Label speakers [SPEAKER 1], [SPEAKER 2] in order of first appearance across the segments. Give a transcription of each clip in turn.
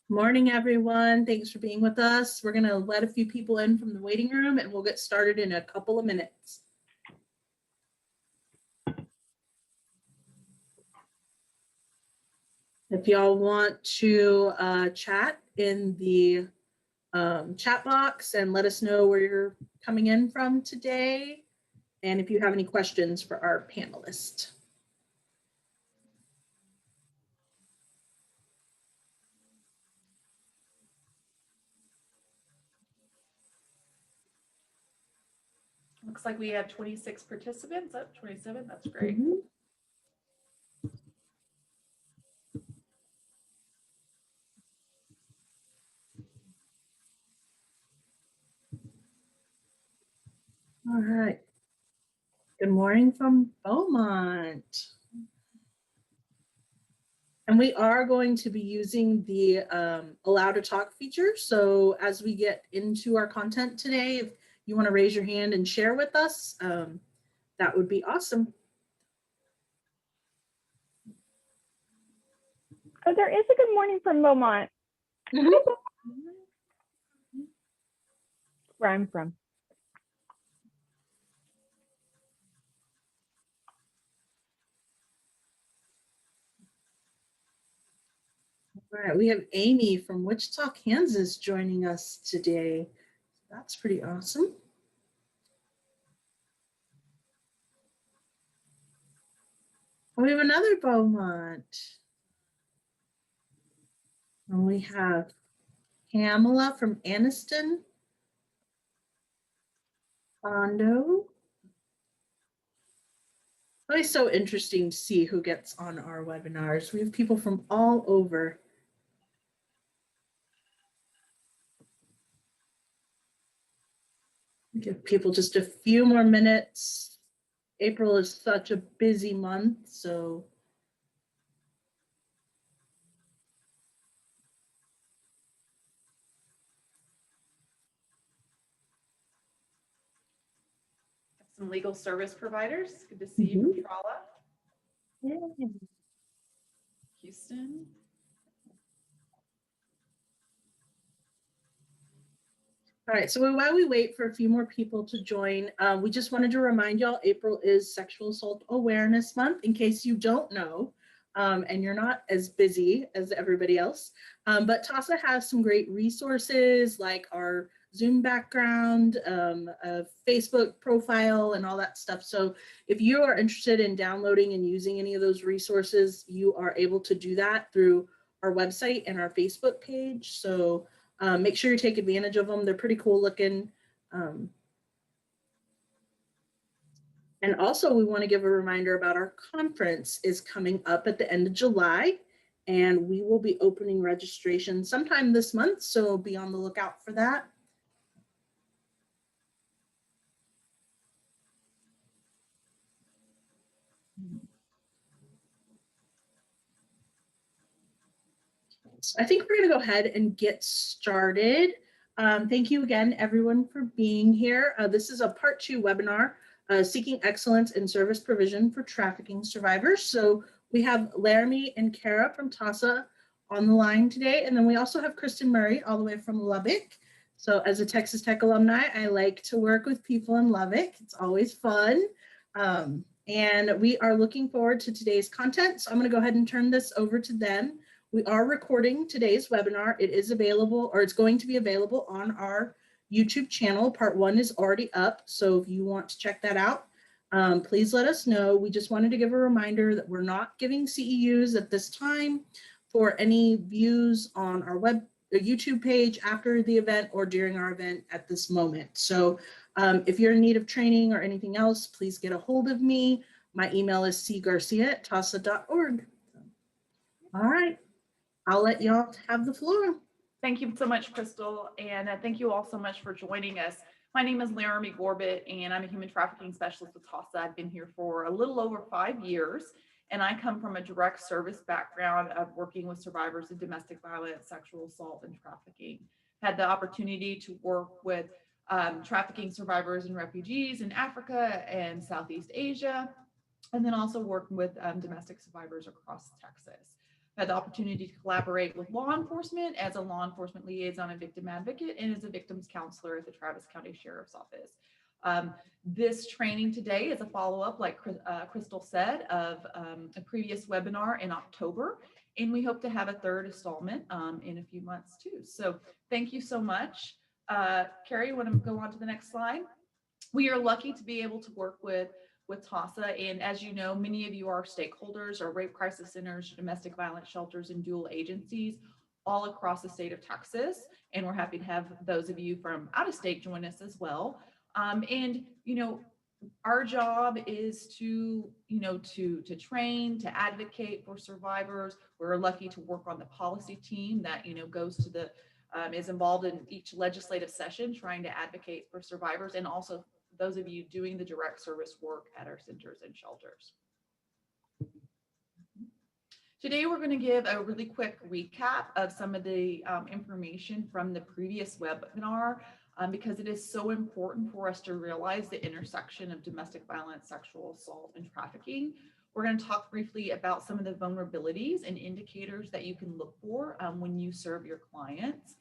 [SPEAKER 1] Morning, everyone. Thanks for being with us. We're going to let a few people in from the waiting room and we'll get started in a couple of minutes. If y'all want to chat in the chat box and let us know where you're coming in from today, and if you have any questions for our panelists.
[SPEAKER 2] Looks like we have 26 participants. Up 27. That's great.
[SPEAKER 1] All right. Good morning from Beaumont. And we are going to be using the allow to talk feature. So as we get into our content today, if you want to raise your hand and share with us, that would be awesome.
[SPEAKER 3] Oh, there is a good morning from Beaumont. Where I'm from.
[SPEAKER 1] All right, we have Amy from Wichita, Kansas joining us today. That's pretty awesome. We have another Beaumont. And we have Pamela from Anniston. Bondo. Always so interesting to see who gets on our webinars. We have people from all over. Give people just a few more minutes. April is such a busy month, so.
[SPEAKER 2] Some legal service providers. Good to see you from Trala.
[SPEAKER 1] Yeah.
[SPEAKER 2] Houston.
[SPEAKER 1] All right, so while we wait for a few more people to join, we just wanted to remind y'all April is Sexual Assault Awareness Month, in case you don't know, and you're not as busy as everybody else. But TAASA has some great resources like our Zoom background, a Facebook profile, and all that stuff. So if you are interested in downloading and using any of those resources, you are able to do that through our website and our Facebook page. So make sure you take advantage of them. They're pretty cool looking. And also we want to give a reminder about our conference is coming up at the end of July, and we will be opening registration sometime this month. So be on the lookout for that. So I think we're going to go ahead and get started. Thank you again, everyone, for being here. This is a part 2 webinar, Seeking Excellence in Service Provision for Trafficking Survivors. So we have Laramie and Kara from TAASA on the line today. And then we also have Kristen Murray all the way from Lubbock. So as a Texas Tech alumni, I like to work with people in Lubbock. It's always fun. And we are looking forward to today's content. So I'm going to go ahead and turn this over to them. We are recording today's webinar. It is available, or it's going to be available on our YouTube channel. Part 1 is already up. So if you want to check that out, please let us know. We just wanted to give a reminder that we're not giving CEUs at this time for any views on our YouTube page after the event or during our event at this moment. So if you're in need of training or anything else, please get a hold of me. My email is cgarcia@taasa.org. All right. I'll let y'all have the floor.
[SPEAKER 2] Thank you so much, Crystal, and thank you all so much for joining us. My name is Laramie Gorbett, and I'm a human trafficking specialist with TAASA. I've been here for a little over 5 years, and I come from a direct service background of working with survivors of domestic violence, sexual assault, and trafficking. Had the opportunity to work with trafficking survivors and refugees in Africa and Southeast Asia, and then also work with domestic survivors across Texas. had the opportunity to collaborate with law enforcement as a law enforcement liaison and victim advocate, and as a victims counselor at the Travis County Sheriff's Office. This training today is a follow-up, like Crystal said, of a previous webinar in October, and we hope to have a third installment in a few months too. So thank you so much. Carrie, you want to go on to the next slide? We are lucky to be able to work with TAASA, and as you know, many of you are stakeholders, or rape crisis centers, domestic violence shelters, and dual agencies all across the state of Texas, and we're happy to have those of you from out of state join us as well. And our job is to train, to advocate for survivors. We're lucky to work on the policy team that goes to the is involved in each legislative session trying to advocate for survivors, and also those of you doing the direct service work at our centers and shelters. Today, we're going to give a really quick recap of some of the information from the previous webinar, because it is so important for us to realize the intersection of domestic violence, sexual assault, and trafficking. We're going to talk briefly about some of the vulnerabilities and indicators that you can look for when you serve your clients.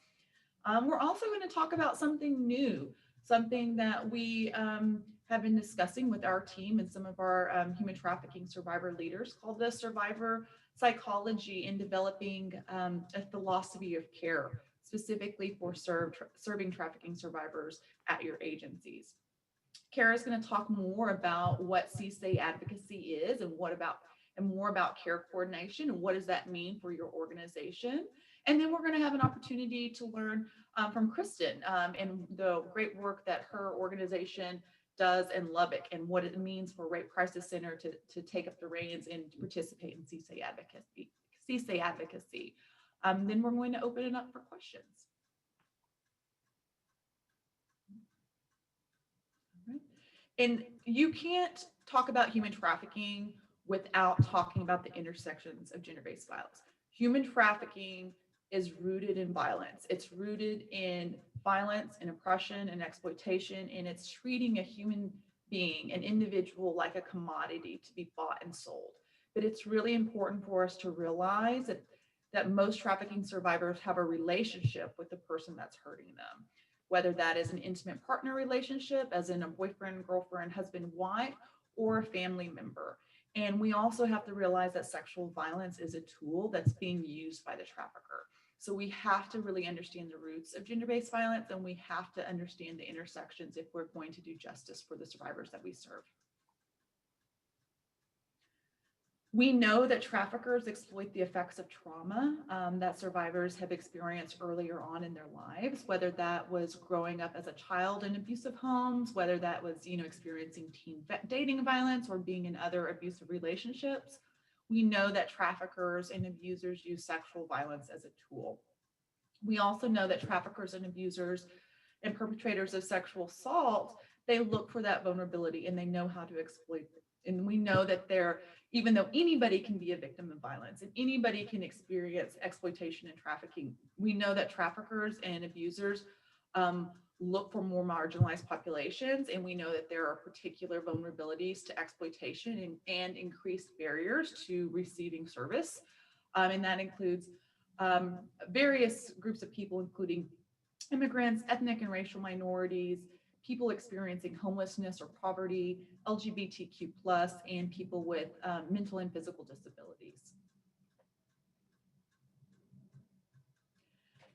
[SPEAKER 2] We're also going to talk about something new, something that we have been discussing with our team and some of our human trafficking survivor leaders, called the survivor psychology in developing a philosophy of care, specifically for serving trafficking survivors at your agencies. Kara is going to talk more about what CSA advocacy is, and more about care coordination, and what does that mean for your organization. And then we're going to have an opportunity to learn from Kristen and the great work that her organization does in Lubbock, and what it means for Rape Crisis Center to take up the reins and to participate in CSA advocacy. Then we're going to open it up for questions. All right. And you can't talk about human trafficking without talking about the intersections of gender-based violence. Human trafficking is rooted in violence. It's rooted in violence and oppression and exploitation, and it's treating a human being, an individual, like a commodity to be bought and sold. But it's really important for us to realize that most trafficking survivors have a relationship with the person that's hurting them, whether that is an intimate partner relationship, as in a boyfriend, girlfriend, husband, wife, or a family member. And we also have to realize that sexual violence is a tool that's being used by the trafficker. So we have to really understand the roots of gender-based violence, and we have to understand the intersections if we're going to do justice for the survivors that we serve. We know that traffickers exploit the effects of trauma that survivors have experienced earlier on in their lives, whether that was growing up as a child in abusive homes, whether that was experiencing teen dating violence, or being in other abusive relationships. We know that traffickers and abusers use sexual violence as a tool. We also know that traffickers and abusers and perpetrators of sexual assault, they look for that vulnerability, and they know how to exploit it. And we know that even though anybody can be a victim of violence and anybody can experience exploitation and trafficking, we know that traffickers and abusers look for more marginalized populations, and we know that there are particular vulnerabilities to exploitation and increased barriers to receiving service. And that includes various groups of people, including immigrants, ethnic and racial minorities, people experiencing homelessness or poverty, LGBTQ+, and people with mental and physical disabilities.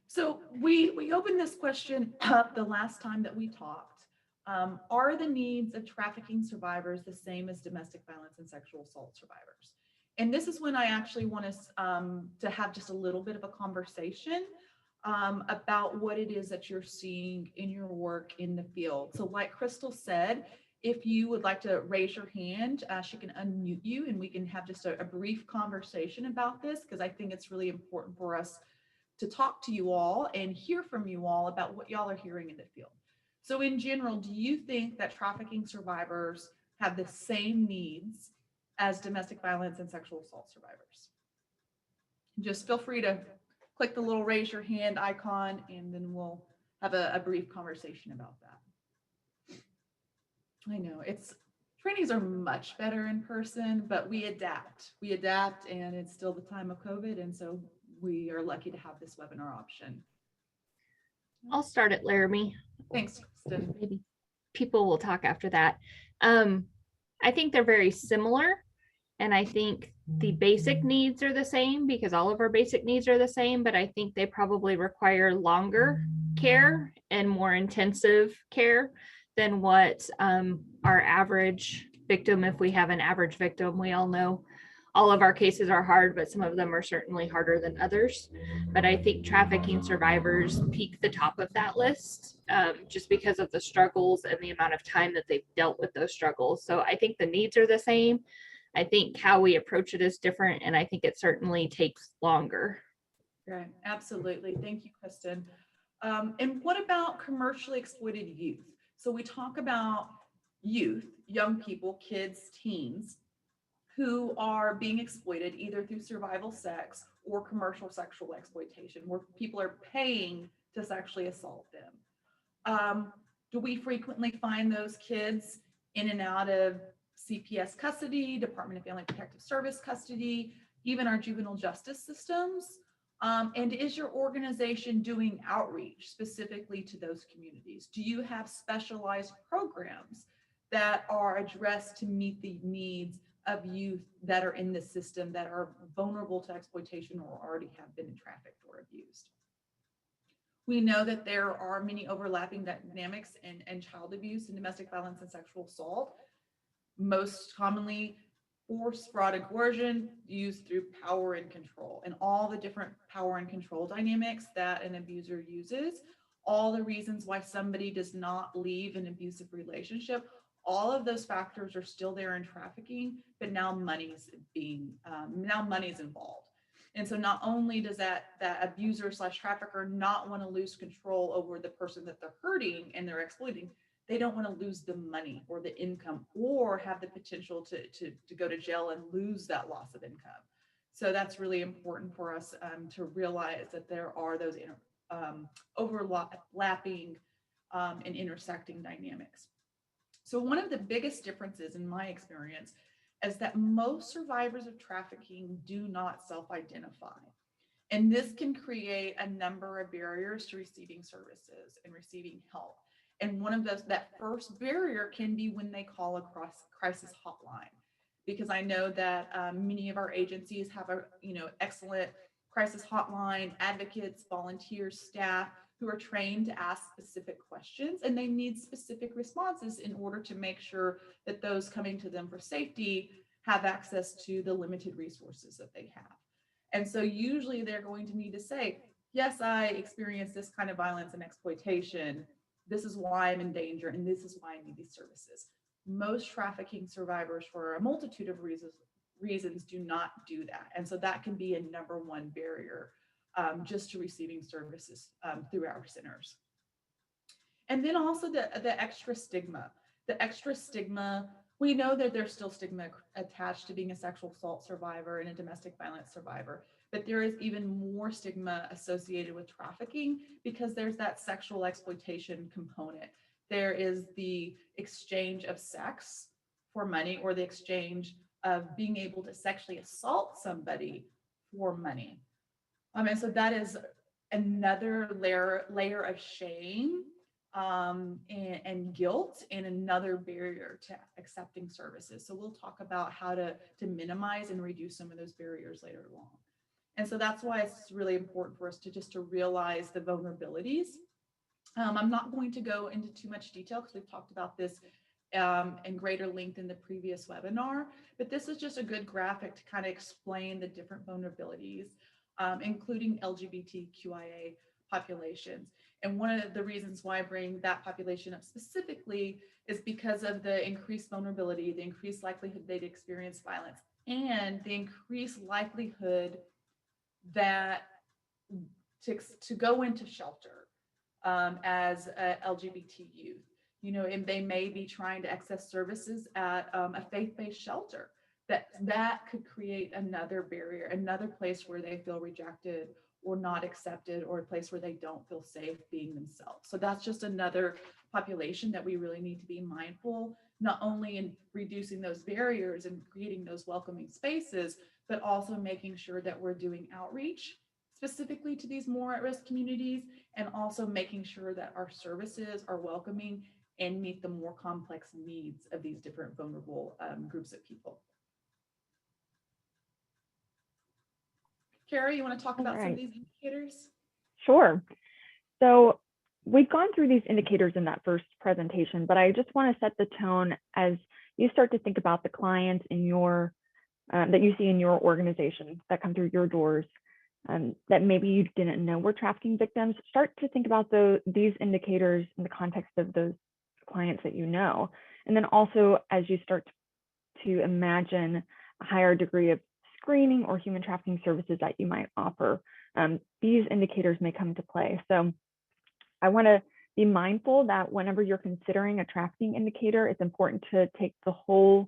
[SPEAKER 2] So we opened this question up the last time that we talked. Are the needs of trafficking survivors the same as domestic violence and sexual assault survivors? And this is when I actually want us to have just a little bit of a conversation about what it is that you're seeing in your work in the field. So like Crystal said, if you would like to raise your hand, she can unmute you, and we can have just a brief conversation about this, because I think it's really important for us to talk to you all and hear from you all about what y'all are hearing in the field. So in general, do you think that trafficking survivors have the same needs as domestic violence and sexual assault survivors? Just feel free to click the little raise your hand icon, and then we'll have a brief conversation about that. I know trainings are much better in person, but we adapt. We adapt, and it's still the time of COVID. And so we are lucky to have this webinar option.
[SPEAKER 4] I'll start it, Laramie.
[SPEAKER 2] Thanks, Kristen.
[SPEAKER 4] Maybe people will talk after that. I think they're very similar. And I think the basic needs are the same because all of our basic needs are the same, but I think they probably require longer care and more intensive care than what our average victim, if we have an average victim, we all know all of our cases are hard, but some of them are certainly harder than others. But I think trafficking survivors peak the top of that list just because of the struggles and the amount of time that they've dealt with those struggles. So I think the needs are the same. I think how we approach it is different, and I think it certainly takes longer.
[SPEAKER 2] Right, absolutely. Thank you, Kristen. And what about commercially exploited youth? So we talk about youth, young people, kids, teens, who are being exploited either through survival sex or commercial sexual exploitation, where people are paying to sexually assault them. Do we frequently find those kids in and out of CPS custody, Department of Family Protective Service custody, even our juvenile justice systems? And is your organization doing outreach specifically to those communities? Do you have specialized programs that are addressed to meet the needs of youth that are in the system that are vulnerable to exploitation or already have been trafficked or abused? We know that there are many overlapping dynamics in child abuse and domestic violence and sexual assault. Most commonly, force, fraud, and coercion used through power and control, and all the different power and control dynamics that an abuser uses, all the reasons why somebody does not leave an abusive relationship, all of those factors are still there in trafficking, but now money's involved. And so not only does that abuser / trafficker not want to lose control over the person that they're hurting and they're exploiting, they don't want to lose the money or the income or have the potential to go to jail and lose that loss of income. So that's really important for us to realize that there are those overlapping and intersecting dynamics. So one of the biggest differences in my experience is that most survivors of trafficking do not self-identify. And this can create a number of barriers to receiving services and receiving help. And one of those, that first barrier can be when they call a crisis hotline, because I know that many of our agencies have a excellent crisis hotline, advocates, volunteers, staff who are trained to ask specific questions, and they need specific responses in order to make sure that those coming to them for safety have access to the limited resources that they have. And so usually they're going to need to say, yes, I experienced this kind of violence and exploitation. This is why I'm in danger, and this is why I need these services. Most trafficking survivors, for a multitude of reasons, do not do that. And so that can be a number one barrier just to receiving services through our centers. And then also the extra stigma. The extra stigma, we know that there's still stigma attached to being a sexual assault survivor and a domestic violence survivor, but there is even more stigma associated with trafficking because there's that sexual exploitation component. There is the exchange of sex for money, or the exchange of being able to sexually assault somebody for money. And so that is another layer of shame and guilt, and another barrier to accepting services. So we'll talk about how to minimize and reduce some of those barriers later along. And so that's why it's really important for us to realize the vulnerabilities. I'm not going to go into too much detail because we've talked about this in greater length in the previous webinar, but this is just a good graphic to kind of explain the different vulnerabilities, including LGBTQIA populations. And one of the reasons why I bring that population up specifically is because of the increased vulnerability, the increased likelihood they'd experience violence, and the increased likelihood that to go into shelter as a LGBT youth. And they may be trying to access services at a faith-based shelter. That could create another barrier, another place where they feel rejected or not accepted, or a place where they don't feel safe being themselves. So that's just another population that we really need to be mindful, not only in reducing those barriers and creating those welcoming spaces, but also making sure that we're doing outreach specifically to these more at-risk communities, and also making sure that our services are welcoming and meet the more complex needs of these different vulnerable groups of people. Carrie, you want to talk about some of these indicators?
[SPEAKER 3] Sure. So we've gone through these indicators in that first presentation, but I just want to set the tone as you start to think about the clients in your that you see in your organization that come through your doors, that maybe you didn't know were trafficking victims. Start to think about these indicators in the context of those clients that you know. And then also as you start to imagine a higher degree of screening or human trafficking services that you might offer, these indicators may come into play. So I want to be mindful that whenever you're considering a trafficking indicator, it's important to take the whole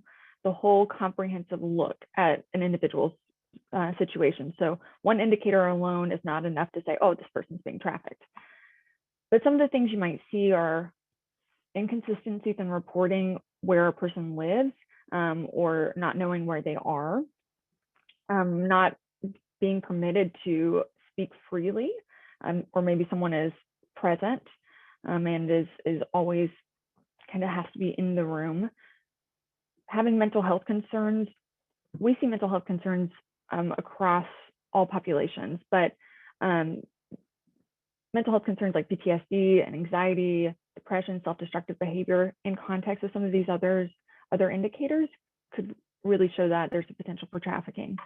[SPEAKER 3] comprehensive look at an individual's situation. So one indicator alone is not enough to say, oh, this person's being trafficked. But some of the things you might see are inconsistencies in reporting where a person lives, or not knowing where they are, not being permitted to speak freely, or maybe someone is present and is always kind of has to be in the room. Having mental health concerns. We see mental health concerns across all populations, but mental health concerns like PTSD and anxiety, depression, self-destructive behavior in context of some of these other indicators could really show that there's a potential for trafficking.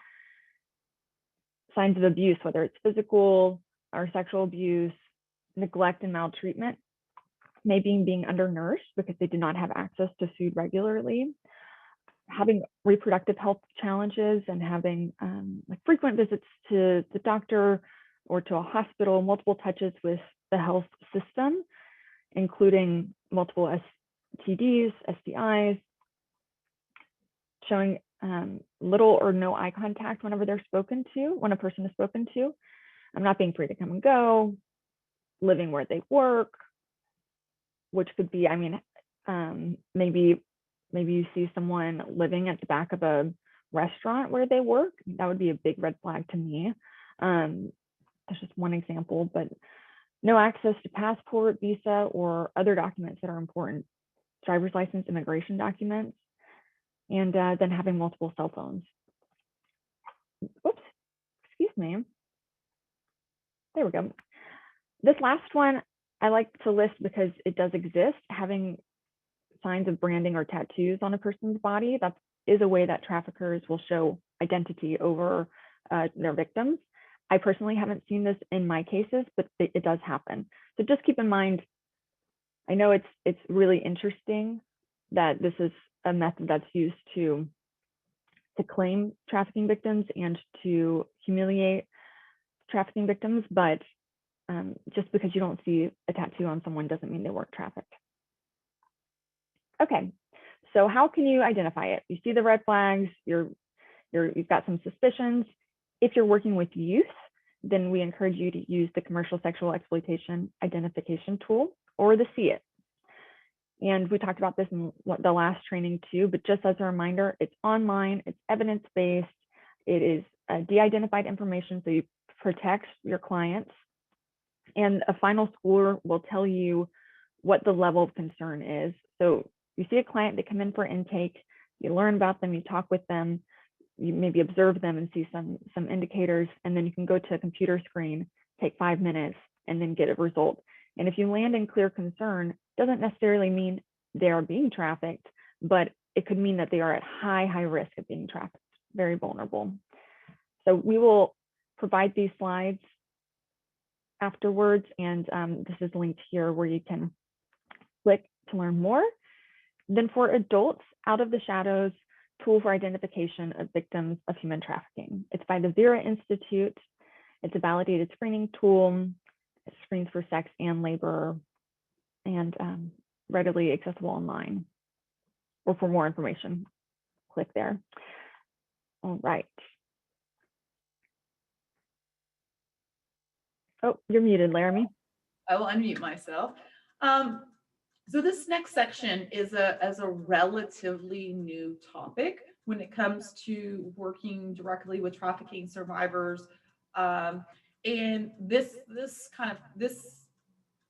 [SPEAKER 3] Signs of abuse, whether it's physical or sexual abuse, neglect and maltreatment, maybe being undernourished because they do not have access to food regularly, having reproductive health challenges and having like frequent visits to the doctor or to a hospital, multiple touches with the health system, including multiple STDs, STIs, showing little or no eye contact whenever they're spoken to, when a person is spoken to, not being free to come and go, living where they work, which could be, I mean, maybe you see someone living at the back of a restaurant where they work. That would be a big red flag to me. That's just one example, but no access to passport, visa, or other documents that are important, driver's license, immigration documents, and then having multiple cell phones. Oops, excuse me. There we go. This last one I like to list because it does exist, having signs of branding or tattoos on a person's body. That is a way that traffickers will show identity over their victims. I personally haven't seen this in my cases, but it does happen. So just keep in mind, I know it's really interesting that this is a method that's used to claim trafficking victims and to humiliate trafficking victims, but just because you don't see a tattoo on someone doesn't mean they weren't trafficked. Okay, so how can you identify it? You see the red flags, you've got some suspicions. If you're working with youth, then we encourage you to use the Commercial Sexual Exploitation Identification Tool, or the See It. And we talked about this in the last training too, but just as a reminder, it's online, it's evidence-based, it is de-identified information, so you protect your clients. And a final score will tell you what the level of concern is. So you see a client, they come in for intake, you learn about them, you talk with them, you maybe observe them and see some indicators, and then you can go to a computer screen, take 5 minutes, and then get a result. And if you land in clear concern, doesn't necessarily mean they are being trafficked, but it could mean that they are at high risk of being trafficked, very vulnerable. So we will provide these slides afterwards, and this is linked here where you can click to learn more. Then for adults, Out of the Shadows, Tool for Identification of Victims of Human Trafficking. It's by the Vera Institute. It's a validated screening tool. It screens for sex and labor, and readily accessible online. Or for more information, click there. All right. Oh, you're muted, Laramie.
[SPEAKER 2] I will unmute myself. So this next section is a relatively new topic when it comes to working directly with trafficking survivors. And this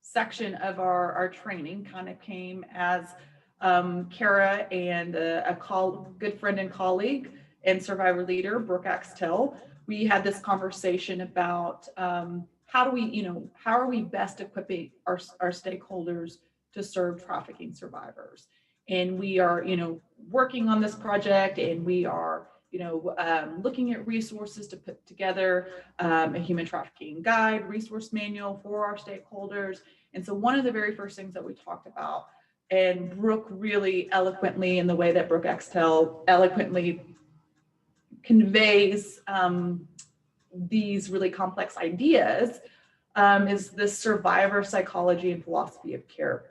[SPEAKER 2] section of our training kind of came as Kara and a good friend and colleague and survivor leader, Brooke Axtell, we had this conversation about how are we best equipping our stakeholders to serve trafficking survivors. And we are, working on this project, and we are, looking at resources to put together a human trafficking guide, resource manual for our stakeholders. And so one of the very first things that we talked about, and Brooke really eloquently, in the way that Brooke Axtell eloquently conveys these really complex ideas, is the survivor psychology and philosophy of care.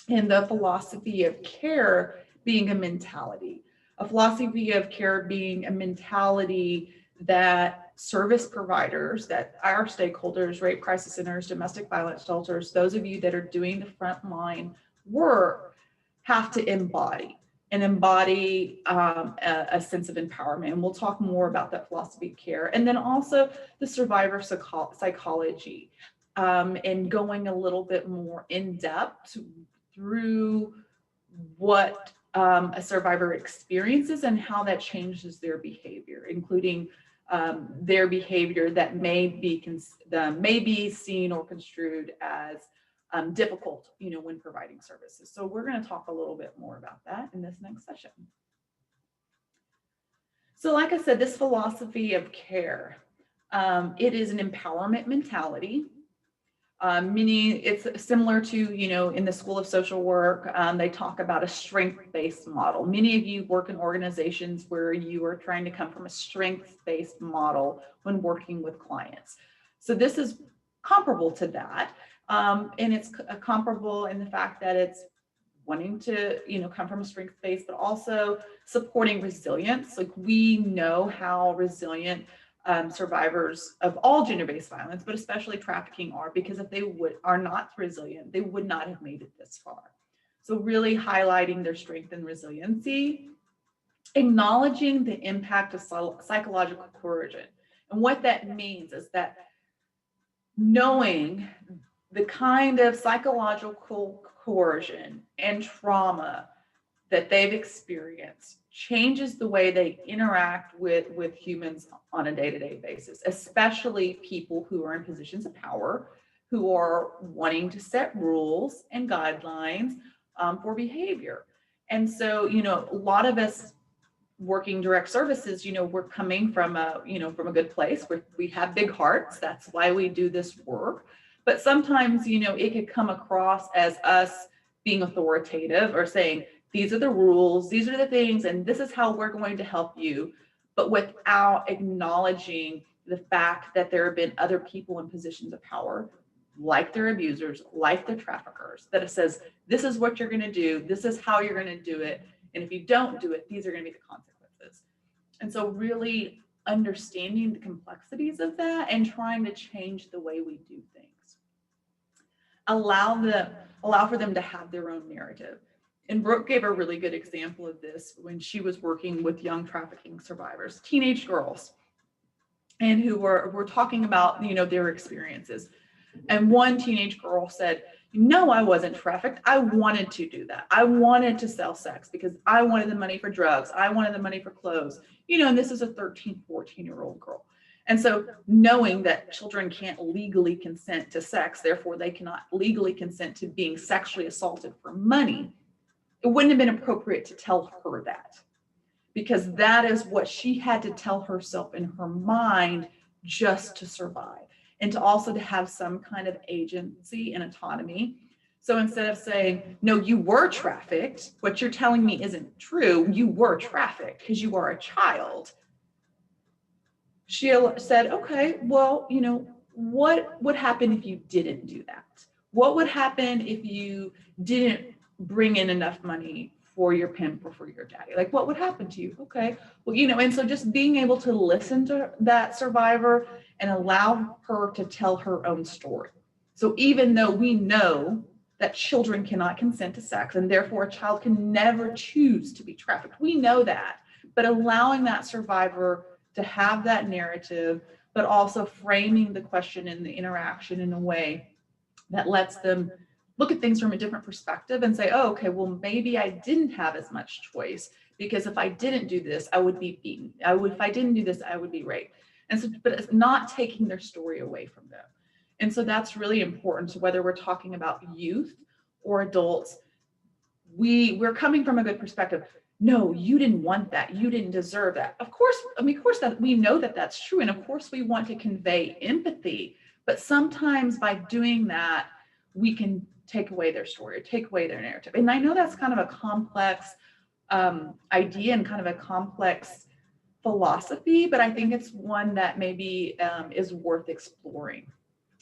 [SPEAKER 2] And the philosophy of care being a mentality. A philosophy of care being a mentality that service providers, that our stakeholders, rape crisis centers, domestic violence shelters, those of you that are doing the frontline work, have to embody a sense of empowerment. And we'll talk more about that philosophy of care. And then also the survivor psychology, and going a little bit more in depth through what a survivor experiences and how that changes their behavior, including their behavior that may be seen or construed as difficult, when providing services. So we're going to talk a little bit more about that in this next session. So like I said, this philosophy of care, it is an empowerment mentality. Meaning it's similar to, in the School of Social Work, they talk about a strength-based model. Many of you work in organizations where you are trying to come from a strength-based model when working with clients. So this is comparable to that. And it's comparable in the fact that it's wanting to, come from a strength base, but also supporting resilience. Like, we know how resilient survivors of all gender-based violence, but especially trafficking, are, because if they are not resilient, they would not have made it this far. So really highlighting their strength and resiliency, acknowledging the impact of psychological coercion. And what that means is that knowing the kind of psychological coercion and trauma that they've experienced changes the way they interact with humans on a day-to-day basis, especially people who are in positions of power, who are wanting to set rules and guidelines for behavior. And so, a lot of us working direct services, we're coming from a good place where we have big hearts. That's why we do this work. But sometimes, it could come across as us being authoritative or saying, these are the rules, these are the things, and this is how we're going to help you, but without acknowledging the fact that there have been other people in positions of power, like their abusers, like their traffickers, that it says, this is what you're going to do, this is how you're going to do it, and if you don't do it, these are going to be the consequences. And so really understanding the complexities of that and trying to change the way we do things. Allow for them to have their own narrative. And Brooke gave a really good example of this when she was working with young trafficking survivors, teenage girls, and who were talking about, their experiences. And one teenage girl said, I wasn't trafficked. I wanted to do that. I wanted to sell sex because I wanted the money for drugs. I wanted the money for clothes, and this is a 13, 14-year-old girl. And so knowing that children can't legally consent to sex, therefore they cannot legally consent to being sexually assaulted for money, it wouldn't have been appropriate to tell her that, because that is what she had to tell herself in her mind just to survive, and to also to have some kind of agency and autonomy. So instead of saying, no, you were trafficked, what you're telling me isn't true, you were trafficked because you are a child. She said, okay, well, what would happen if you didn't do that? What would happen if you didn't bring in enough money for your pimp or for your daddy? Like, what would happen to you? Okay, well, and so just being able to listen to that survivor and allow her to tell her own story. So even though we know that children cannot consent to sex and therefore a child can never choose to be trafficked, we know that, but allowing that survivor to have that narrative, but also framing the question and the interaction in a way that lets them look at things from a different perspective and say, oh, okay, well, maybe I didn't have as much choice, because if I didn't do this, I would be beaten. If I didn't do this, I would be raped. And so, but it's not taking their story away from them. And so that's really important. So whether we're talking about youth or adults, we're coming from a good perspective. No, you didn't want that. You didn't deserve that. Of course, of course that we know that that's true. And of course we want to convey empathy, but sometimes by doing that, we can take away their story or take away their narrative. And I know that's kind of a complex idea and kind of a complex philosophy, but I think it's one that maybe is worth exploring.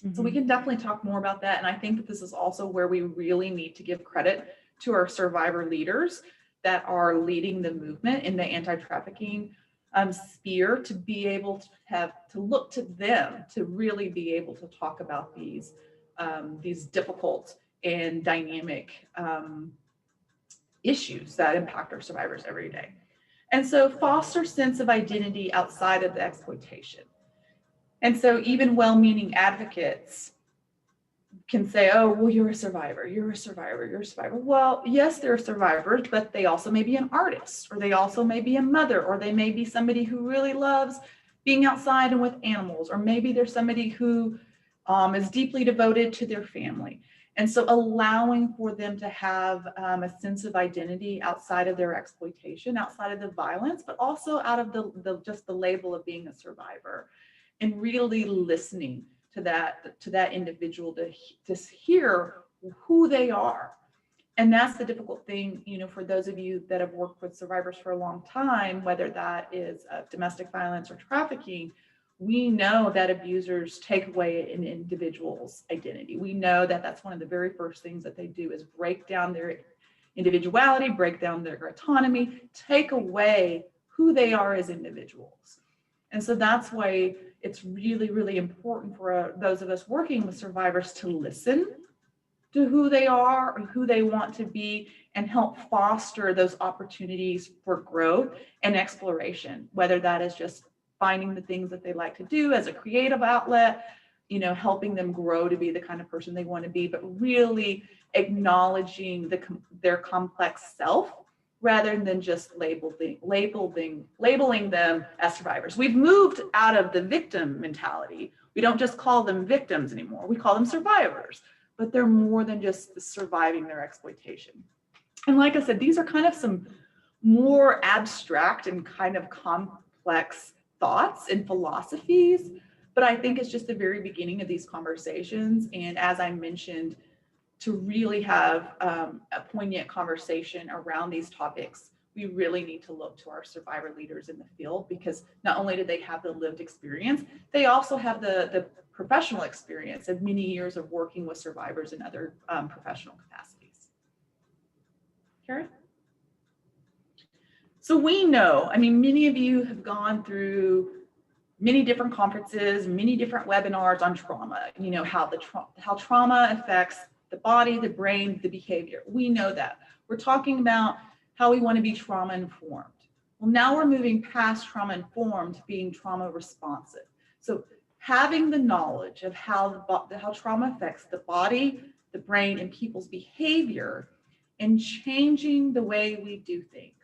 [SPEAKER 2] Mm-hmm. So we can definitely talk more about that. And I think that this is also where we really need to give credit to our survivor leaders that are leading the movement in the anti-trafficking sphere, to be able to look to them to really be able to talk about these difficult and dynamic issues that impact our survivors every day. And so foster sense of identity outside of the exploitation. And so even well-meaning advocates can say, oh, well, you're a survivor, you're a survivor, you're a survivor. Well, yes, they're survivors, but they also may be an artist, or they also may be a mother, or they may be somebody who really loves being outside and with animals, or maybe there's somebody who is deeply devoted to their family. And so allowing for them to have a sense of identity outside of their exploitation, outside of the violence, but also out of just the label of being a survivor, and really listening to that individual to hear who they are. And that's the difficult thing, for those of you that have worked with survivors for a long time, whether that is domestic violence or trafficking, we know that abusers take away an individual's identity. We know that that's one of the very first things that they do is break down their individuality, break down their autonomy, take away who they are as individuals. And so that's why it's really, really important for those of us working with survivors to listen to who they are or who they want to be, and help foster those opportunities for growth and exploration, whether that is just finding the things that they like to do as a creative outlet, helping them grow to be the kind of person they want to be, but really acknowledging their complex self, rather than just labeling them as survivors. We've moved out of the victim mentality. We don't just call them victims anymore. We call them survivors, but they're more than just surviving their exploitation. And like I said, these are kind of some more abstract and kind of complex thoughts and philosophies, but I think it's just the very beginning of these conversations. And as I mentioned, to really have a poignant conversation around these topics, we really need to look to our survivor leaders in the field, because not only do they have the lived experience, they also have the professional experience of many years of working with survivors in other professional capacities. Karen? So we know, many of you have gone through many different conferences, many different webinars on trauma, how trauma affects the body, the brain, the behavior. We know that. We're talking about how we want to be trauma informed. Well, now we're moving past trauma informed to being trauma responsive. So having the knowledge of how trauma affects the body, the brain, and people's behavior, and changing the way we do things,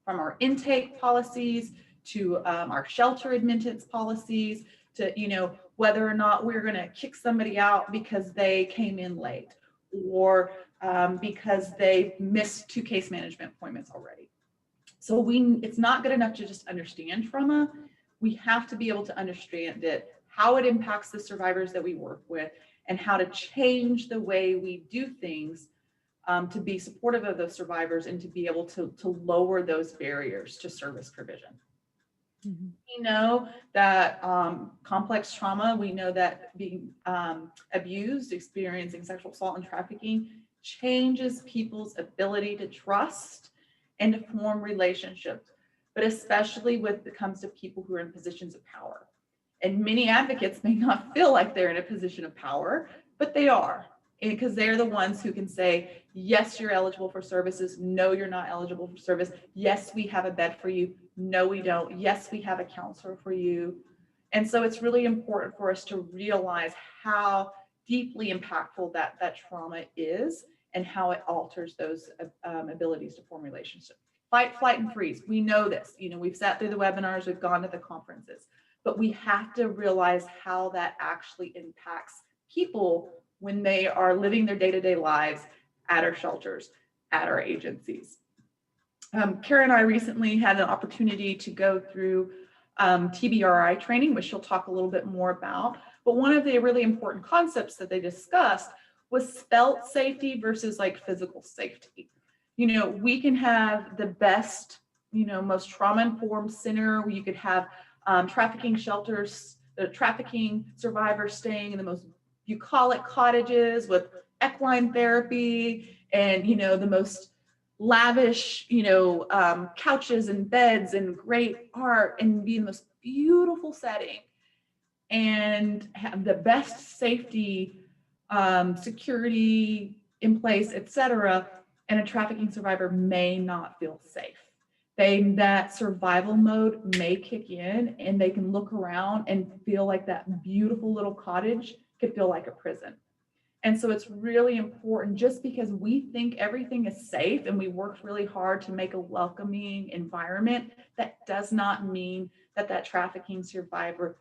[SPEAKER 2] from our intake policies to our shelter admittance policies, to whether or not we're going to kick somebody out because they came in late, or because they missed 2 case management appointments already. So it's not good enough to just understand trauma. We have to be able to understand it, how it impacts the survivors that we work with, and how to change the way we do things to be supportive of those survivors and to be able to lower those barriers to service provision. Mm-hmm. We know that complex trauma, we know that being abused, experiencing sexual assault and trafficking changes people's ability to trust and to form relationships, but especially when it comes to people who are in positions of power. And many advocates may not feel like they're in a position of power, but they are, because they're the ones who can say, yes, you're eligible for services. No, you're not eligible for service. Yes, we have a bed for you. No, we don't. Yes, we have a counselor for you. And so it's really important for us to realize how deeply impactful that trauma is and how it alters those abilities to form relationships. Fight, flight, and freeze. We know this. We've sat through the webinars, we've gone to the conferences, but we have to realize how that actually impacts people when they are living their day-to-day lives at our shelters, at our agencies. Kara and I recently had an opportunity to go through TBRI training, which she'll talk a little bit more about. But one of the really important concepts that they discussed was felt safety versus like physical safety. We can have the best, most trauma-informed center where you could have trafficking shelters, trafficking survivors staying in the most bucolic cottages with equine therapy and, the most lavish, couches and beds and great art and be in the most beautiful setting and have the best safety, security in place, etc. And a trafficking survivor may not feel safe. That survival mode may kick in and they can look around and feel like that beautiful little cottage could feel like a prison. And so it's really important, just because we think everything is safe and we worked really hard to make a welcoming environment, that does not mean that trafficking survivor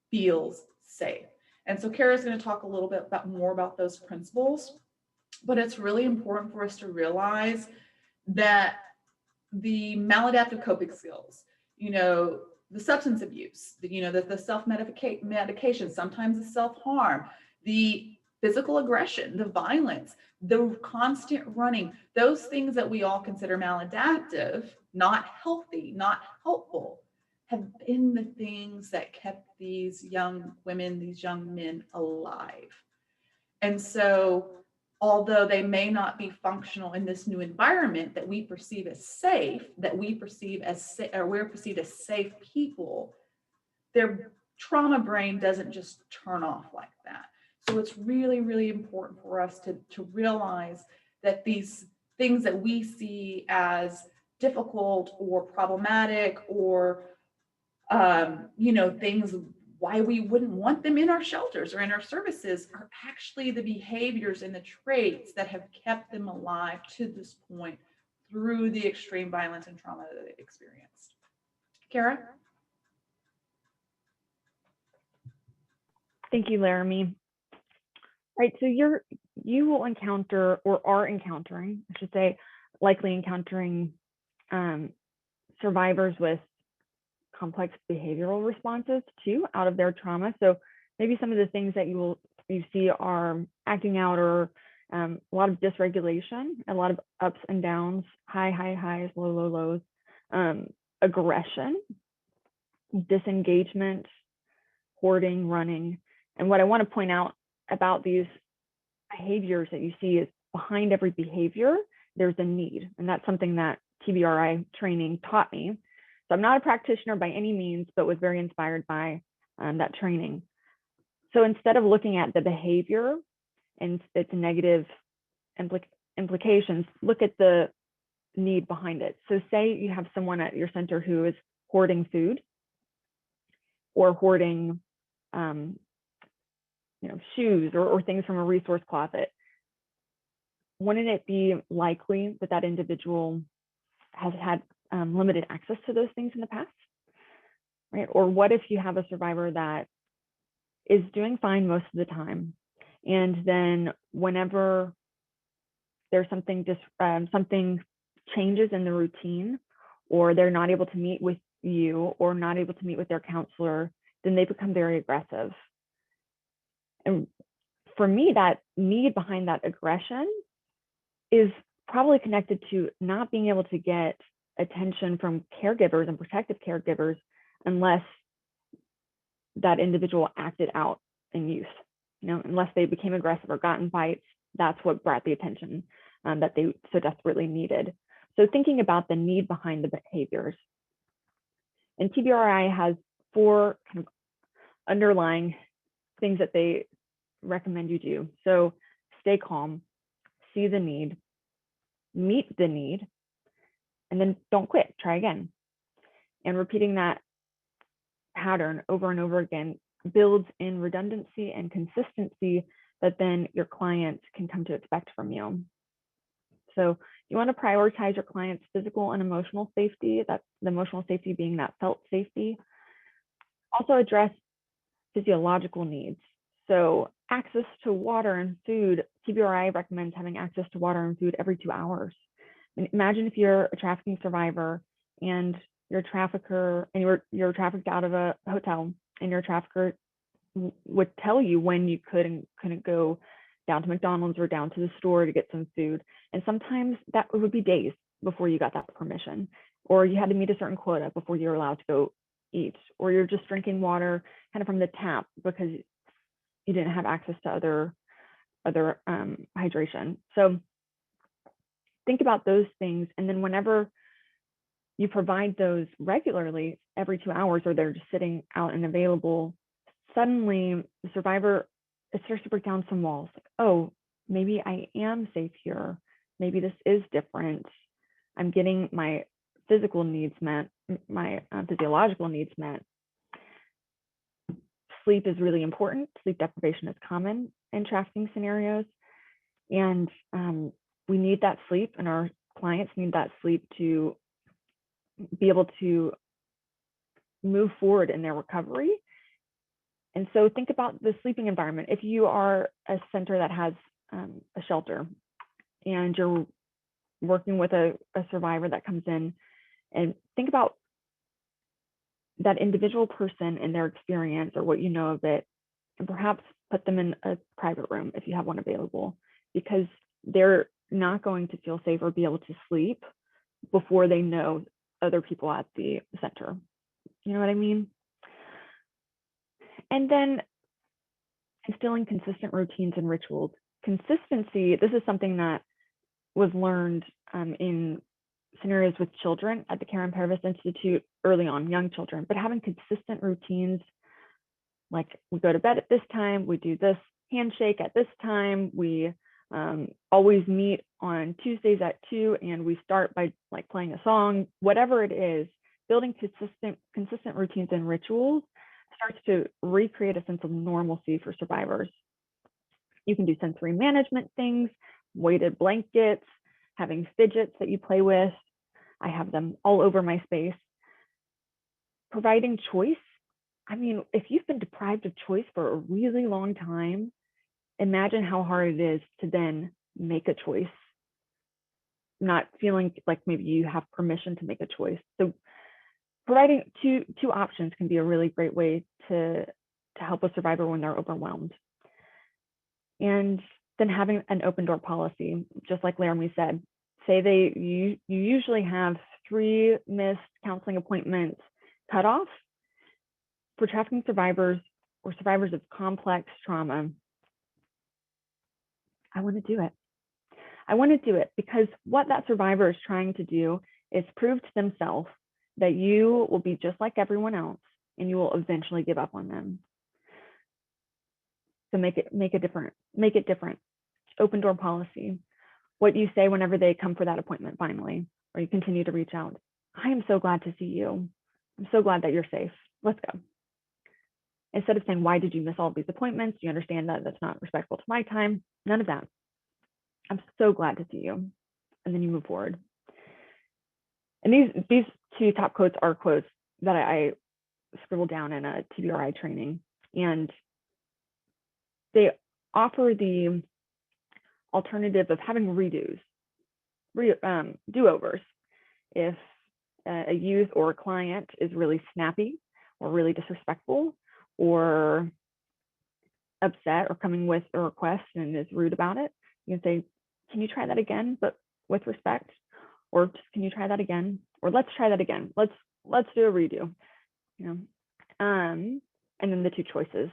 [SPEAKER 2] feels safe. And so Kara's going to talk a little bit more about those principles, but it's really important for us to realize that the maladaptive coping skills, the substance abuse, the self-medication, sometimes the self-harm, the physical aggression, the violence, the constant running, those things that we all consider maladaptive, not healthy, not helpful, have been the things that kept these young women, these young men alive. And so, although they may not be functional in this new environment that we perceive as safe, we're perceived as safe people, their trauma brain doesn't just turn off like that. So it's really, really important for us to realize that these things that we see as difficult or problematic or, things why we wouldn't want them in our shelters or in our services are actually the behaviors and the traits that have kept them alive to this point through the extreme violence and trauma that they've experienced. Kara?
[SPEAKER 3] Thank you, Laramie. Right, so you will encounter, or are encountering, I should say, likely encountering survivors with complex behavioral responses too out of their trauma. So maybe some of the things that you see are acting out, or a lot of dysregulation, a lot of ups and downs, highs, lows, aggression, disengagement, hoarding, running. And what I want to point out about these behaviors that you see is behind every behavior, there's a need. And that's something that TBRI training taught me. So I'm not a practitioner by any means, but was very inspired by that training. So instead of looking at the behavior and its negative implications, look at the need behind it. So say you have someone at your center who is hoarding food or hoarding shoes or things from a resource closet. Wouldn't it be likely that that individual has had limited access to those things in the past, right? Or what if you have a survivor that is doing fine most of the time, and then whenever there's something changes in the routine, or they're not able to meet with you or not able to meet with their counselor, then they become very aggressive. And for me, that need behind that aggression is probably connected to not being able to get attention from caregivers and protective caregivers unless that individual acted out in youth, unless they became aggressive or got in fights. That's what brought the attention that they so desperately needed. So thinking about the need behind the behaviors. And TBRI has 4 kind of underlying things that they recommend you do. So stay calm, see the need, meet the need, and then don't quit, try again. And repeating that pattern over and over again builds in redundancy and consistency that then your clients can come to expect from you. So you want to prioritize your client's physical and emotional safety, that's the emotional safety being that felt safety. Also address physiological needs. So access to water and food, TBRI recommends having access to water and food every 2 hours. And imagine if you're a trafficking survivor and your trafficker, and you're trafficked out of a hotel, and your trafficker would tell you when you could and couldn't go down to McDonald's or down to the store to get some food. And sometimes that would be days before you got that permission, or you had to meet a certain quota before you were allowed to go eat, or you're just drinking water kind of from the tap because you didn't have access to other hydration. So think about those things. And then whenever you provide those regularly every 2 hours, or they're just sitting out and available, suddenly the survivor, it starts to break down some walls. Like, oh, maybe I am safe here. Maybe this is different. I'm getting my physical needs met, my physiological needs met. Sleep is really important. Sleep deprivation is common in trafficking scenarios. And we need that sleep, and our clients need that sleep to be able to move forward in their recovery. And so think about the sleeping environment. If you are a center that has a shelter and you're working with a survivor that comes in, and think about that individual person and their experience or what you know of it, and perhaps put them in a private room if you have one available, because they're not going to feel safe or be able to sleep before they know other people at the center. You know what I mean? And then instilling consistent routines and rituals. Consistency, this is something that was learned in scenarios with children at the Karen Parvis Institute early on, young children, but having consistent routines, like we go to bed at this time, we do this handshake at this time, we always meet on Tuesdays at 2, and we start by like playing a song, whatever it is. Building consistent routines and rituals starts to recreate a sense of normalcy for survivors. You can do sensory management things, weighted blankets, having fidgets that you play with. I have them all over my space. Providing choice. I mean, if you've been deprived of choice for a really long time, imagine how hard it is to then make a choice, not feeling like maybe you have permission to make a choice. So providing two options can be a really great way to help a survivor when they're overwhelmed. And then having an open door policy, just like Laramie said, say you usually have 3 missed counseling appointments cut off. For trafficking survivors or survivors of complex trauma, I want to do it. I want to do it because what that survivor is trying to do is prove to themselves that you will be just like everyone else and you will eventually give up on them. So make it different. Open door policy. What you say whenever they come for that appointment finally, or you continue to reach out. I am so glad to see you. I'm so glad that you're safe. Let's go. Instead of saying, why did you miss all of these appointments? Do you understand that that's not respectful to my time? None of that. I'm so glad to see you. And then you move forward. And these 2 top quotes are quotes that I scribbled down in a TBRI training. And they offer the alternative of having do-overs. If a youth or a client is really snappy or really disrespectful or upset or coming with a request and is rude about it, you can say, can you try that again, but with respect? Or just, can you try that again? Or let's try that again. Let's do a redo. You know, and then the 2 choices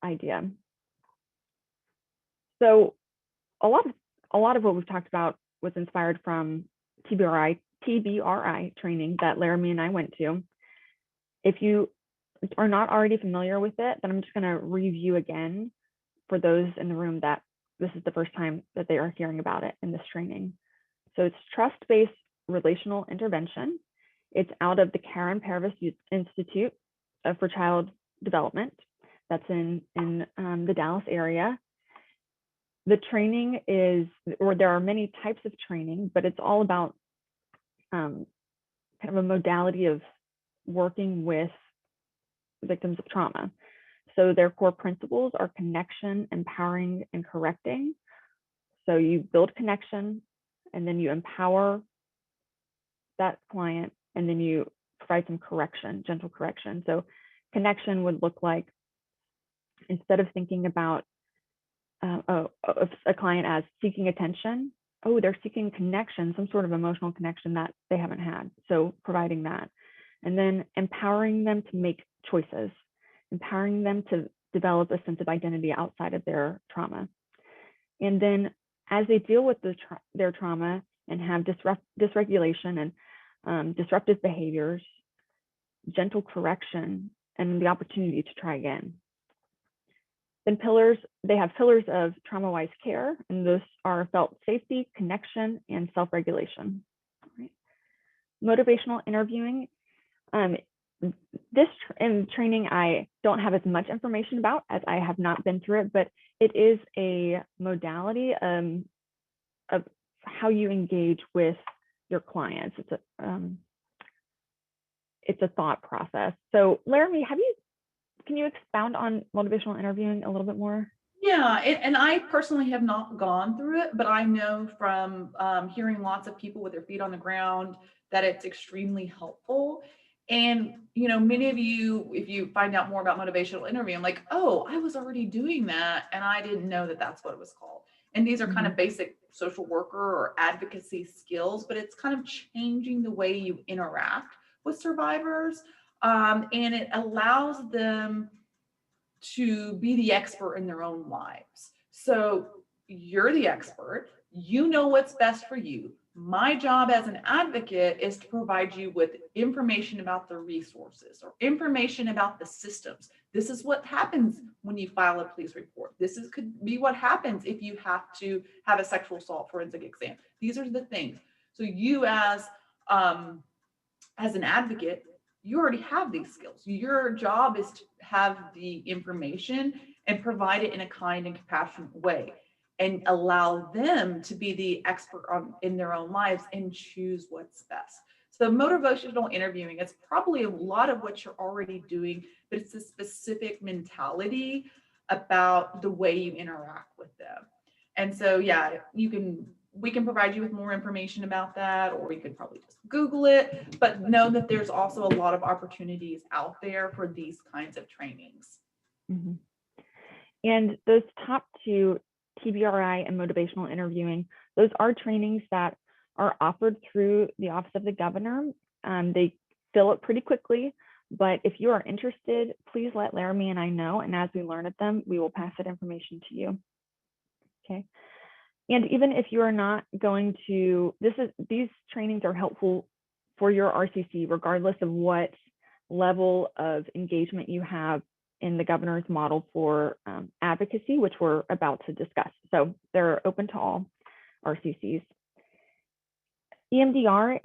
[SPEAKER 3] idea. So a lot of what we've talked about was inspired from TBRI training that Laramie and I went to. If you are not already familiar with it, then I'm just going to review again for those in the room that this is the first time that they are hearing about it in this training. So it's trust-based relational intervention. It's out of the Karen Parvis Institute for Child Development. That's in the Dallas area. The training is, or there are many types of training, but it's all about kind of a modality of working with victims of trauma. So their core principles are connection, empowering, and correcting. So you build connection, and then you empower that client, and then you provide some correction, gentle correction. So connection would look like, instead of thinking about a client as seeking attention, oh, they're seeking connection, some sort of emotional connection that they haven't had. So providing that. And then empowering them to make choices, empowering them to develop a sense of identity outside of their trauma. And then as they deal with their trauma and have dysregulation and disruptive behaviors, gentle correction, and the opportunity to try again. Then they have pillars of trauma-wise care, and those are felt safety, connection, and self-regulation. Right. Motivational interviewing. This training I don't have as much information about, as I have not been through it, but it is a modality of how you engage with your clients. It's a thought process. So Laramie, can you expound on motivational interviewing a little bit more?
[SPEAKER 2] Yeah, and I personally have not gone through it, but I know from hearing lots of people with their feet on the ground that it's extremely helpful. And, you know, many of you, if you find out more about motivational interviewing, like, oh, I was already doing that and I didn't know that that's what it was called. And these are kind of basic social worker or advocacy skills, but it's kind of changing the way you interact with survivors. And it allows them to be the expert in their own lives. So you're the expert, you know what's best for you. My job as an advocate is to provide you with information about the resources or information about the systems. This is what happens when you file a police report. Could be what happens if you have to have a sexual assault forensic exam. These are the things. So you as an advocate, you already have these skills. Your job is to have the information and provide it in a kind and compassionate way and allow them to be the expert in their own lives and choose what's best. So motivational interviewing, it's probably a lot of what you're already doing, but it's a specific mentality about the way you interact with them. And so, yeah, we can provide you with more information about that, or we could probably just Google it, but know that there's also a lot of opportunities out there for these kinds of trainings.
[SPEAKER 3] Mm-hmm. And those top two, TBRI and motivational interviewing, those are trainings that are offered through the Office of the Governor. They fill it pretty quickly, but if you are interested, please let Laramie and I know, and as we learn at them, we will pass that information to you. Okay. And even if you are not going to, these trainings are helpful for your RCC, regardless of what level of engagement you have in the governor's model for advocacy, which we're about to discuss. So they're open to all RCCs. EMDR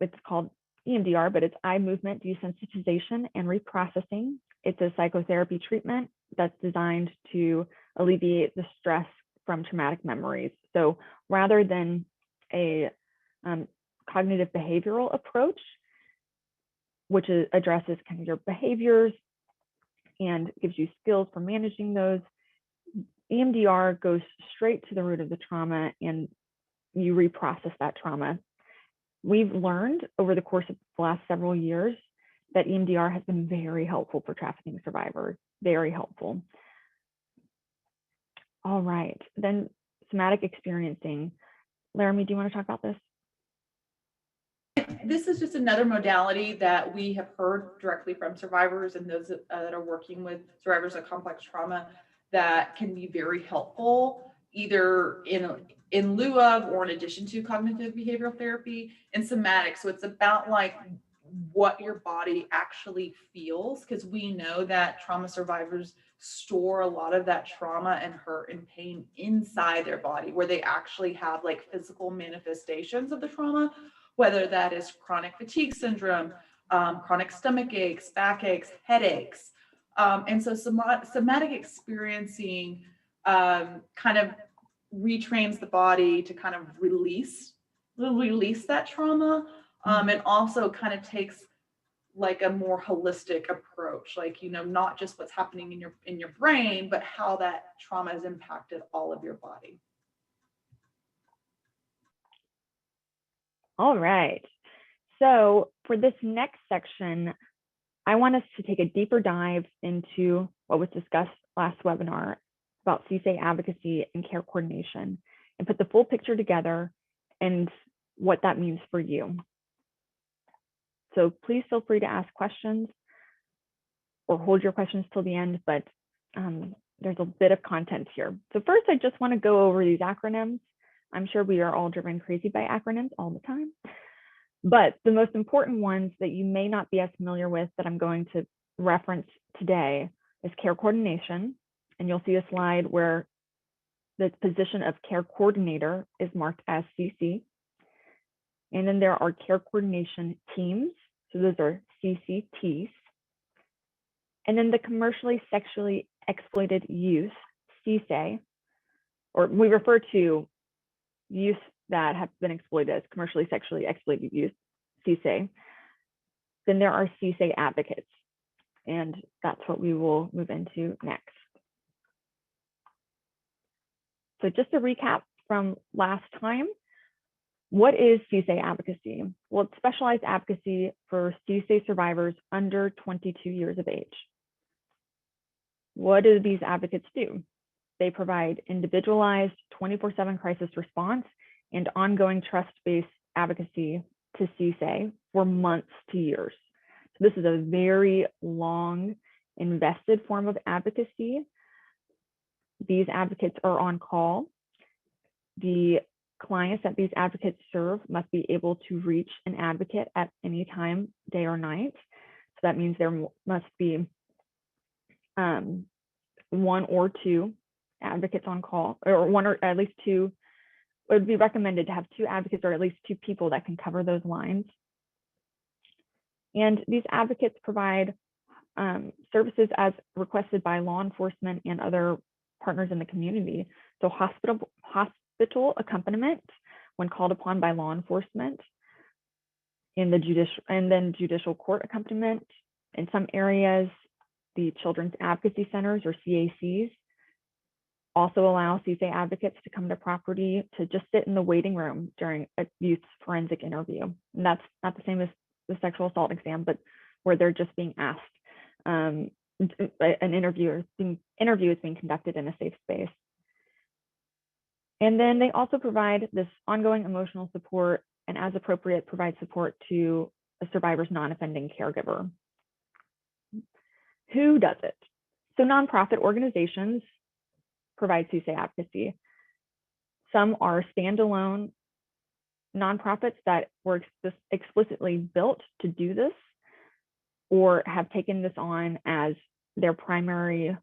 [SPEAKER 3] it's called EMDR, but it's eye movement desensitization and reprocessing. It's a psychotherapy treatment that's designed to alleviate the stress from traumatic memories. So rather than a cognitive behavioral approach, which addresses kind of your behaviors and gives you skills for managing those, EMDR goes straight to the root of the trauma and you reprocess that trauma. We've learned over the course of the last several years that EMDR has been very helpful for trafficking survivors, very helpful. All right, then somatic experiencing. Laramie, do you want to talk about this?
[SPEAKER 2] This is just another modality that we have heard directly from survivors and those that are working with survivors of complex trauma that can be very helpful either in lieu of or in addition to cognitive behavioral therapy, and somatic. So it's about like what your body actually feels, because we know that trauma survivors store a lot of that trauma and hurt and pain inside their body, where they actually have like physical manifestations of the trauma, whether that is chronic fatigue syndrome, chronic stomach aches, backaches, headaches. And so somatic experiencing kind of retrains the body to kind of release that trauma, and also kind of takes like a more holistic approach, like, you know, not just what's happening in your brain, but how that trauma has impacted all of your body.
[SPEAKER 3] All right. So for this next section, I want us to take a deeper dive into what was discussed last webinar about CSA advocacy and care coordination, and put the full picture together and what that means for you. So please feel free to ask questions or hold your questions till the end, but there's a bit of content here. So first, I just want to go over these acronyms. I'm sure we are all driven crazy by acronyms all the time, but the most important ones that you may not be as familiar with that I'm going to reference today is care coordination. And you'll see a slide where the position of care coordinator is marked as CC. And then there are care coordination teams. So those are CCTs. And then the commercially sexually exploited youth, CSA, or we refer to youth that have been exploited as commercially sexually exploited youth, CSA. Then there are CSA advocates. And that's what we will move into next. So just to recap from last time, what is CSA advocacy? Well, it's specialized advocacy for CSA survivors under 22 years of age. What do these advocates do? They provide individualized 24/7 crisis response and ongoing trust-based advocacy to CSA for months to years. So this is a very long, invested form of advocacy. These advocates are on call. The clients that these advocates serve must be able to reach an advocate at any time, day or night. So that means there must be one or two advocates on call, or one or at least two. It would be recommended to have two advocates or at least two people that can cover those lines. And these advocates provide services as requested by law enforcement and other partners in the community. So hospital accompaniment when called upon by law enforcement, in the judicial court accompaniment. In some areas, the Children's Advocacy Centers, or CACs, also allow CSA advocates to come to property to just sit in the waiting room during a youth's forensic interview. And that's not the same as the sexual assault exam, but where they're just being asked. An interview is being conducted in a safe space. And then they also provide this ongoing emotional support, and as appropriate, provide support to a survivor's non-offending caregiver. Who does it? So nonprofit organizations provide CSA advocacy. Some are standalone nonprofits that were explicitly built to do this, or have taken this on as their primary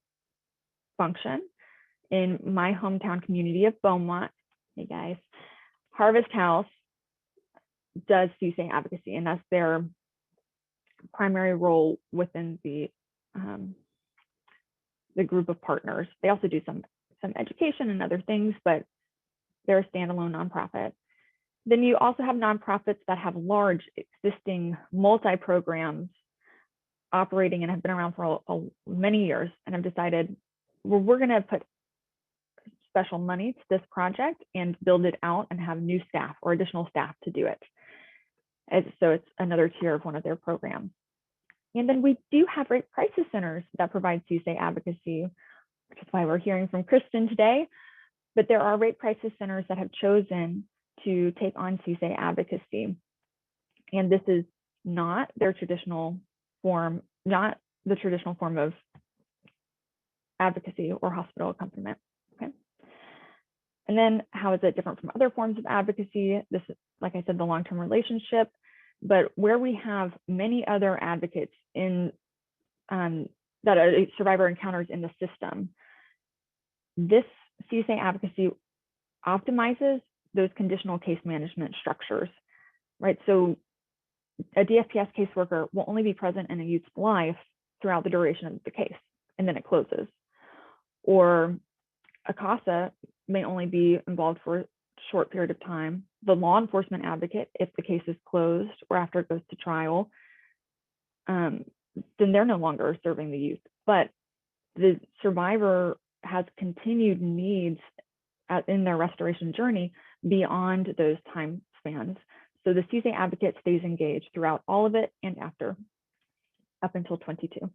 [SPEAKER 3] function. In my hometown community of Beaumont, hey guys, Harvest House does CSA advocacy, and that's their primary role within the group of partners. They also do some education and other things, but they're a standalone nonprofit. Then you also have nonprofits that have large existing multi-programs operating and have been around for many years, and have decided, well, we're going to put special money to this project and build it out and have new staff or additional staff to do it. So it's another tier of one of their programs. And then we do have rape crisis centers that provide CSA advocacy, which is why we're hearing from Kristen today. But there are rape crisis centers that have chosen to take on CSA advocacy. And this is not their traditional form, not the traditional form of advocacy or hospital accompaniment. Okay. And then how is it different from other forms of advocacy? This is, like I said, the long-term relationship, but where we have many other advocates in that a survivor encounters in the system, this CSA advocacy optimizes those conditional case management structures, right? So a DFPS caseworker will only be present in a youth's life throughout the duration of the case, and then it closes. Or a CASA may only be involved for a short period of time. The law enforcement advocate, if the case is closed or after it goes to trial, then they're no longer serving the youth. But the survivor has continued needs in their restoration journey beyond those time spans. So the CSA advocate stays engaged throughout all of it and after, up until 22.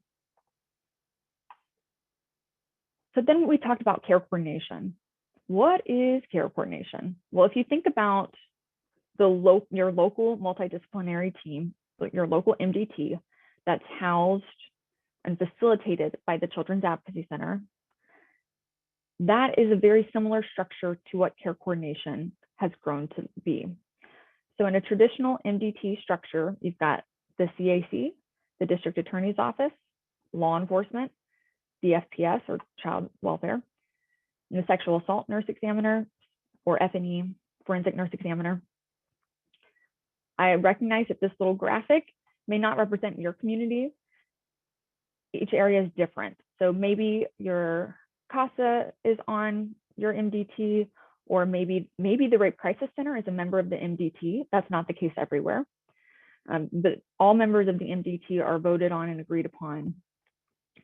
[SPEAKER 3] So then we talked about care coordination. What is care coordination? Well, if you think about your local multidisciplinary team, your local MDT that's housed and facilitated by the Children's Advocacy Center, that is a very similar structure to what care coordination has grown to be. So in a traditional MDT structure, you've got the CAC, the District Attorney's Office, law enforcement, the FPS or child welfare, and the sexual assault nurse examiner, or FNE, forensic nurse examiner. I recognize that this little graphic may not represent your community. Each area is different. So maybe your CASA is on your MDT, or maybe the Rape Crisis Center is a member of the MDT. That's not the case everywhere. But all members of the MDT are voted on and agreed upon.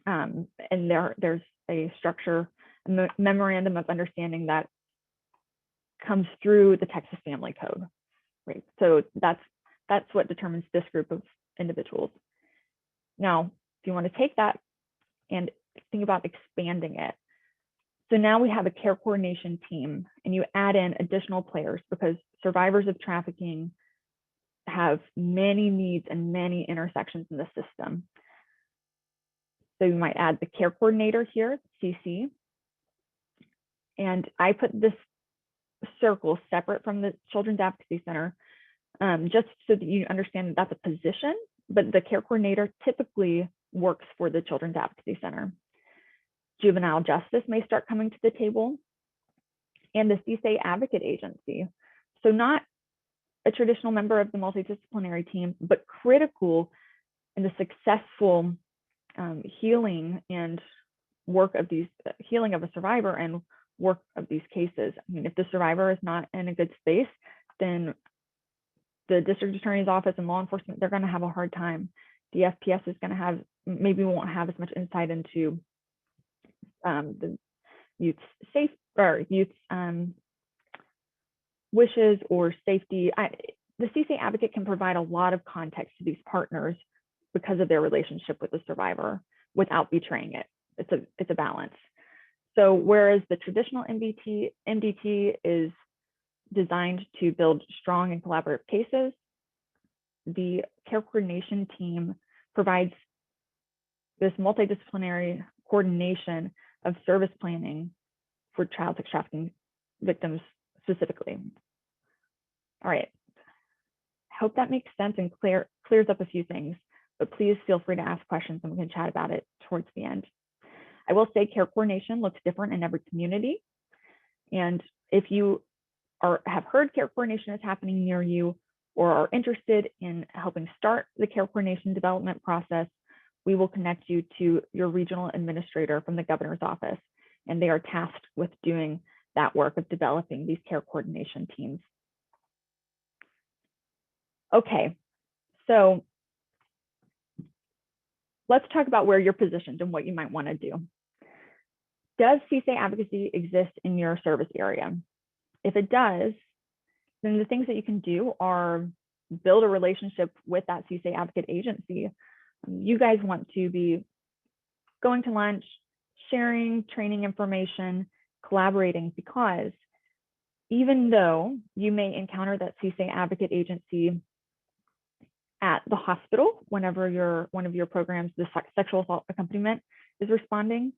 [SPEAKER 3] And there's a structure, a memorandum of understanding that comes through the Texas Family Code, right? So that's what determines this group of individuals. Now, if you want to take that and think about expanding it, so now we have a care coordination team, and you add in additional players because survivors of trafficking have many needs and many intersections in the system. So you might add the care coordinator here, CC. And I put this circle separate from the Children's Advocacy Center, just so that you understand that that's a position, but the care coordinator typically works for the Children's Advocacy Center. Juvenile justice may start coming to the table, and the CSA advocate agency. So not a traditional member of the multidisciplinary team, but critical in the successful healing and work of these healing of a survivor and work of these cases. I mean, if the survivor is not in a good space, then the district attorney's office and law enforcement, they're going to have a hard time. The FPS is going to have, maybe won't have as much insight into the youth's wishes or safety. The CSA advocate can provide a lot of context to these partners because of their relationship with the survivor without betraying it. It's a balance. So whereas the traditional MDT is designed to build strong and collaborative cases, the care coordination team provides this multidisciplinary coordination of service planning for child sex trafficking victims specifically. All right, hope that makes sense and clears up a few things, but please feel free to ask questions and we can chat about it towards the end. I will say care coordination looks different in every community. And if you have heard care coordination is happening near you or are interested in helping start the care coordination development process, we will connect you to your regional administrator from the governor's office, and they are tasked with doing that work of developing these care coordination teams. Okay, so let's talk about where you're positioned and what you might want to do. Does CSA advocacy exist in your service area? If it does, then the things that you can do are build a relationship with that CSA advocate agency. You guys want to be going to lunch, sharing training information, collaborating, because even though you may encounter that CSA advocate agency at the hospital whenever one of your programs, the sexual assault accompaniment, is responding,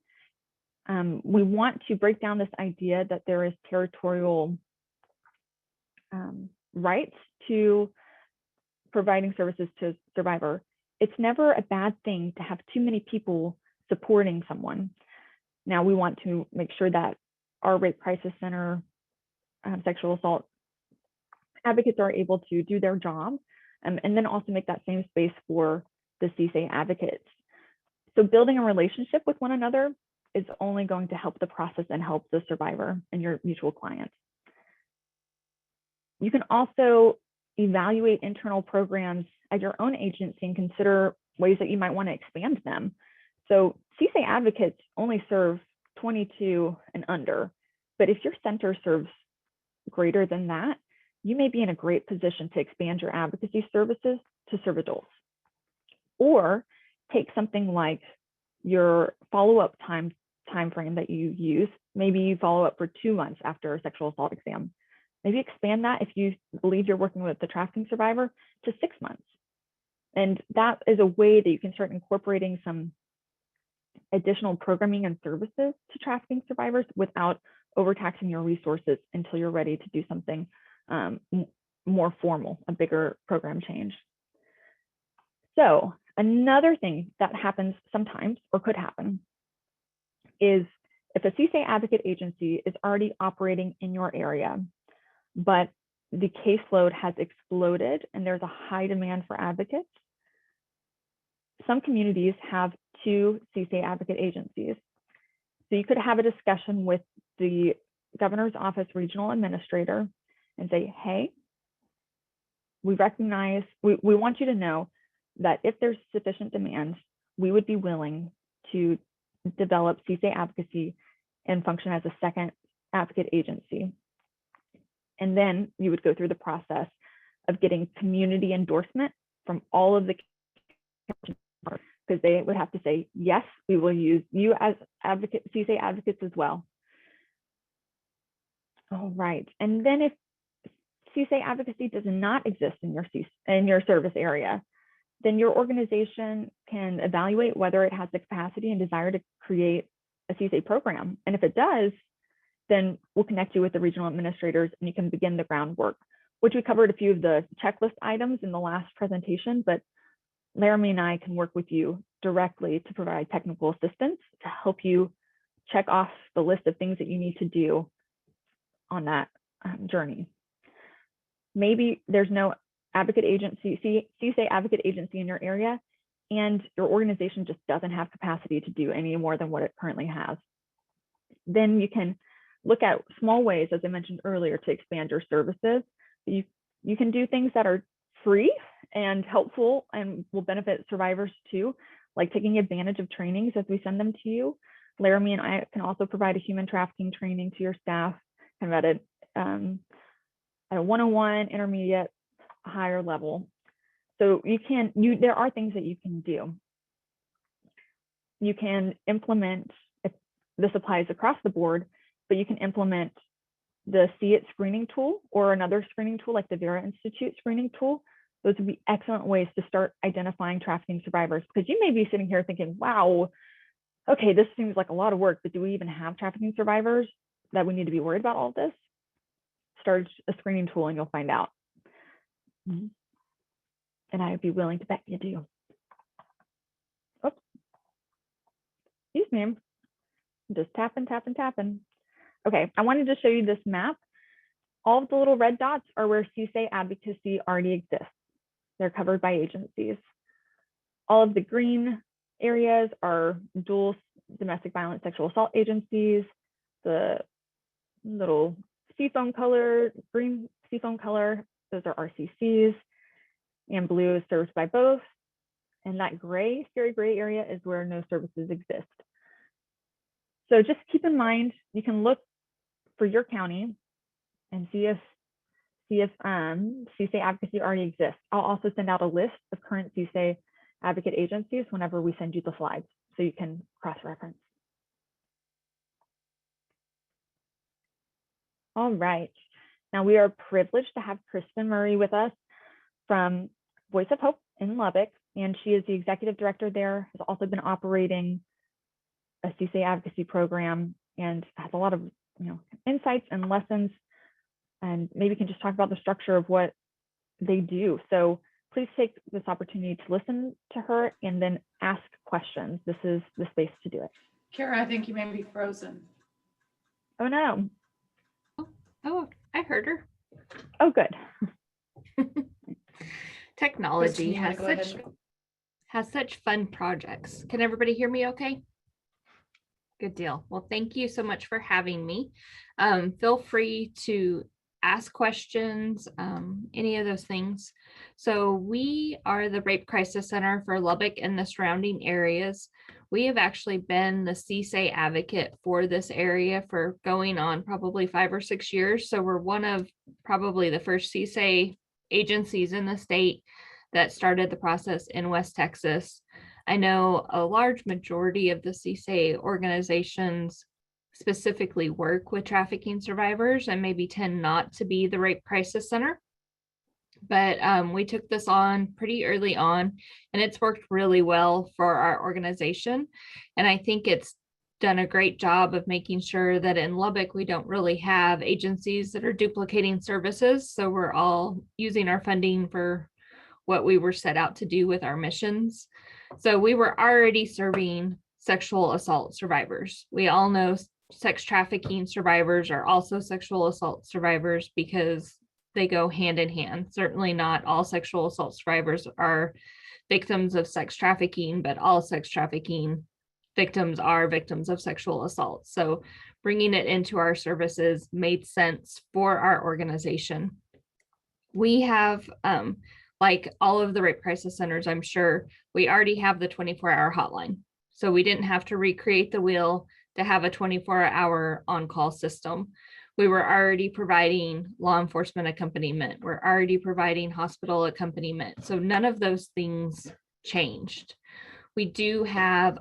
[SPEAKER 3] We want to break down this idea that there is territorial rights to providing services to survivor. It's never a bad thing to have too many people supporting someone. Now, we want to make sure that our rape crisis center sexual assault advocates are able to do their job, and then also make that same space for the CSA advocates. So building a relationship with one another is only going to help the process and help the survivor and your mutual clients. You can also evaluate internal programs at your own agency and consider ways that you might want to expand them. So CSA advocates only serve 22 and under, but if your center serves greater than that, you may be in a great position to expand your advocacy services to serve adults. Or take something like your follow-up time frame that you use. Maybe you follow up for 2 months after a sexual assault exam. Maybe expand that if you believe you're working with the trafficking survivor to 6 months. And that is a way that you can start incorporating some additional programming and services to trafficking survivors without overtaxing your resources until you're ready to do something more formal, a bigger program change. So another thing that happens sometimes, or could happen, is if a CSA advocate agency is already operating in your area, but the caseload has exploded and there's a high demand for advocates, some communities have 2 CSA advocate agencies. So you could have a discussion with the governor's office regional administrator and say, hey, we recognize, we want you to know that if there's sufficient demand, we would be willing to develop CSA advocacy and function as a second advocate agency. And then you would go through the process of getting community endorsement from all of the, because they would have to say, yes, we will use you as CSA advocates as well. All right, and then if CSA advocacy does not exist in your service area, then your organization can evaluate whether it has the capacity and desire to create a CSA program. And if it does, then we'll connect you with the regional administrators and you can begin the groundwork, which we covered a few of the checklist items in the last presentation, but Laramie and I can work with you directly to provide technical assistance to help you check off the list of things that you need to do on that journey. Maybe there's no advocate agency, CSA advocate agency in your area, and your organization just doesn't have capacity to do any more than what it currently has. Then you can look at small ways, as I mentioned earlier, to expand your services. You can do things that are free and helpful and will benefit survivors too, like taking advantage of trainings as we send them to you. Laramie and I can also provide a human trafficking training to your staff, kind of at a 101, intermediate, higher level. So there are things that you can do. You can implement, if this applies across the board, but you can implement the See It screening tool or another screening tool like the Vera Institute screening tool. Those would be excellent ways to start identifying trafficking survivors, because you may be sitting here thinking, wow, okay, this seems like a lot of work, but do we even have trafficking survivors that we need to be worried about all of this? Start a screening tool and you'll find out. And I would be willing to bet you do. Oops. Excuse me. I'm just tapping. Okay, I wanted to show you this map. All of the little red dots are where CSA advocacy already exists. They're covered by agencies. All of the green areas are dual domestic violence sexual assault agencies. The little seafoam color, green seafoam color, those are RCCs, and blue is served by both. And that gray, scary gray area is where no services exist. So just keep in mind, you can look for your county and see if CSA advocacy already exists. I'll also send out a list of current CSA advocate agencies whenever we send you the slides, so you can cross-reference. All right, now we are privileged to have Kristen Murray with us from Voice of Hope in Lubbock, and she is the executive director there, has also been operating a CSA advocacy program and has a lot of insights and lessons, and maybe can just talk about the structure of what they do. So please take this opportunity to listen to her and then ask questions. This is the space to do it.
[SPEAKER 2] Kara, I think you may be frozen.
[SPEAKER 3] Oh no.
[SPEAKER 4] Oh, I heard her.
[SPEAKER 3] Oh, good.
[SPEAKER 4] Technology
[SPEAKER 2] Kristen, you wanna
[SPEAKER 4] has
[SPEAKER 2] go ahead
[SPEAKER 4] has such fun projects. Can everybody hear me okay? Good deal. Well, thank you so much for having me. Feel free to ask questions, any of those things. So we are the Rape Crisis Center for Lubbock and the surrounding areas. We have actually been the CSA advocate for this area for going on probably 5 or 6 years. So we're one of probably the first CSA agencies in the state that started the process in West Texas. I know a large majority of the CSA organizations specifically work with trafficking survivors and maybe tend not to be the Rape Crisis Center. But we took this on pretty early on, and it's worked really well for our organization. And I think it's done a great job of making sure that in Lubbock, we don't really have agencies that are duplicating services. So we're all using our funding for what we were set out to do with our missions. So we were already serving sexual assault survivors. We all know sex trafficking survivors are also sexual assault survivors because they go hand in hand. Certainly not all sexual assault survivors are victims of sex trafficking, but all sex trafficking victims are victims of sexual assault. So bringing it into our services made sense for our organization. We have, like all of the rape crisis centers, I'm sure, we already have the 24-hour hotline. So we didn't have to recreate the wheel to have a 24-hour on-call system. We were already providing law enforcement accompaniment. We're already providing hospital accompaniment. So none of those things changed. We do have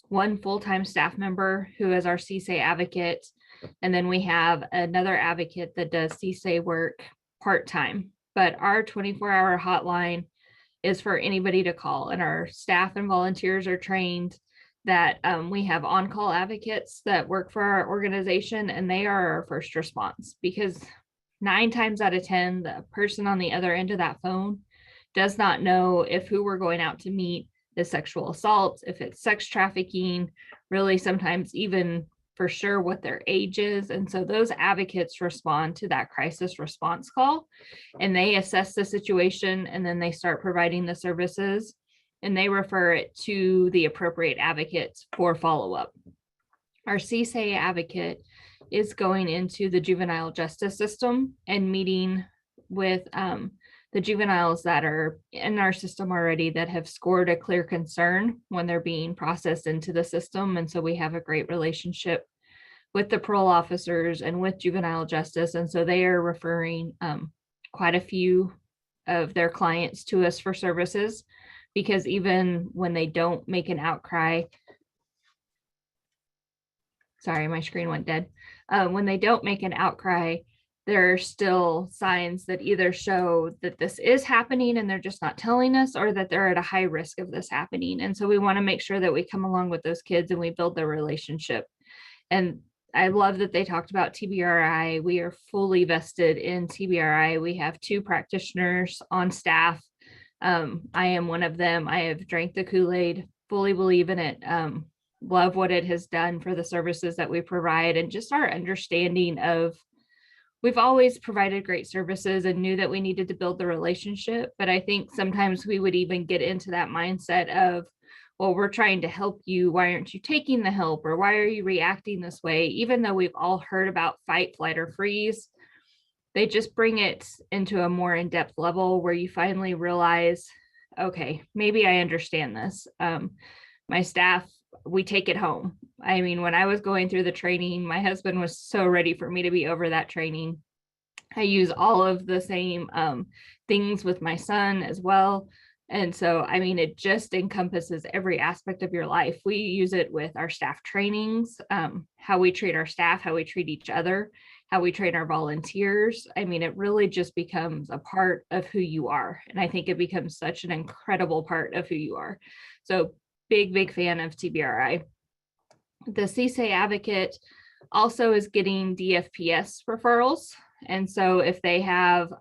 [SPEAKER 4] one full-time staff member who is our CSA advocate. And then we have another advocate that does CSA work part-time. But our 24-hour hotline is for anybody to call, and our staff and volunteers are trained that we have on-call advocates that work for our organization, and they are our first response, because 9 times out of 10, the person on the other end of that phone does not know if who we're going out to meet is sexual assault, if it's sex trafficking, really sometimes even for sure what their age is. And so those advocates respond to that crisis response call, and they assess the situation, and then they start providing the services, and they refer it to the appropriate advocates for follow-up. Our CSA advocate is going into the juvenile justice system and meeting with the juveniles that are in our system already that have scored a clear concern when they're being processed into the system. And so we have a great relationship with the parole officers and with juvenile justice. And so they are referring quite a few of their clients to us for services, because even when they don't make an outcry, sorry, my screen went dead. When they don't make an outcry, there are still signs that either show that this is happening and they're just not telling us, or that they're at a high risk of this happening. And so we want to make sure that we come along with those kids and we build their relationship. And I love that they talked about TBRI. We are fully vested in TBRI. We have 2 practitioners on staff. I am one of them. I have drank the Kool-Aid, fully believe in it. Love what it has done for the services that we provide, and just our understanding of, we've always provided great services and knew that we needed to build the relationship. But I think sometimes we would even get into that mindset of, well, we're trying to help you. Why aren't you taking the help? Or why are you reacting this way? Even though we've all heard about fight, flight, or freeze, they just bring it into a more in-depth level where you finally realize, okay, maybe I understand this. My staff, we take it home. I mean, when I was going through the training, my husband was so ready for me to be over that training. I use all of the same things with my son as well. And so, I mean, it just encompasses every aspect of your life. We use it with our staff trainings, how we treat our staff, how we treat each other, how we train our volunteers. I mean, it really just becomes a part of who you are. And I think it becomes such an incredible part of who you are. So big fan of TBRI. The CSA advocate also is getting DFPS referrals. And so if they have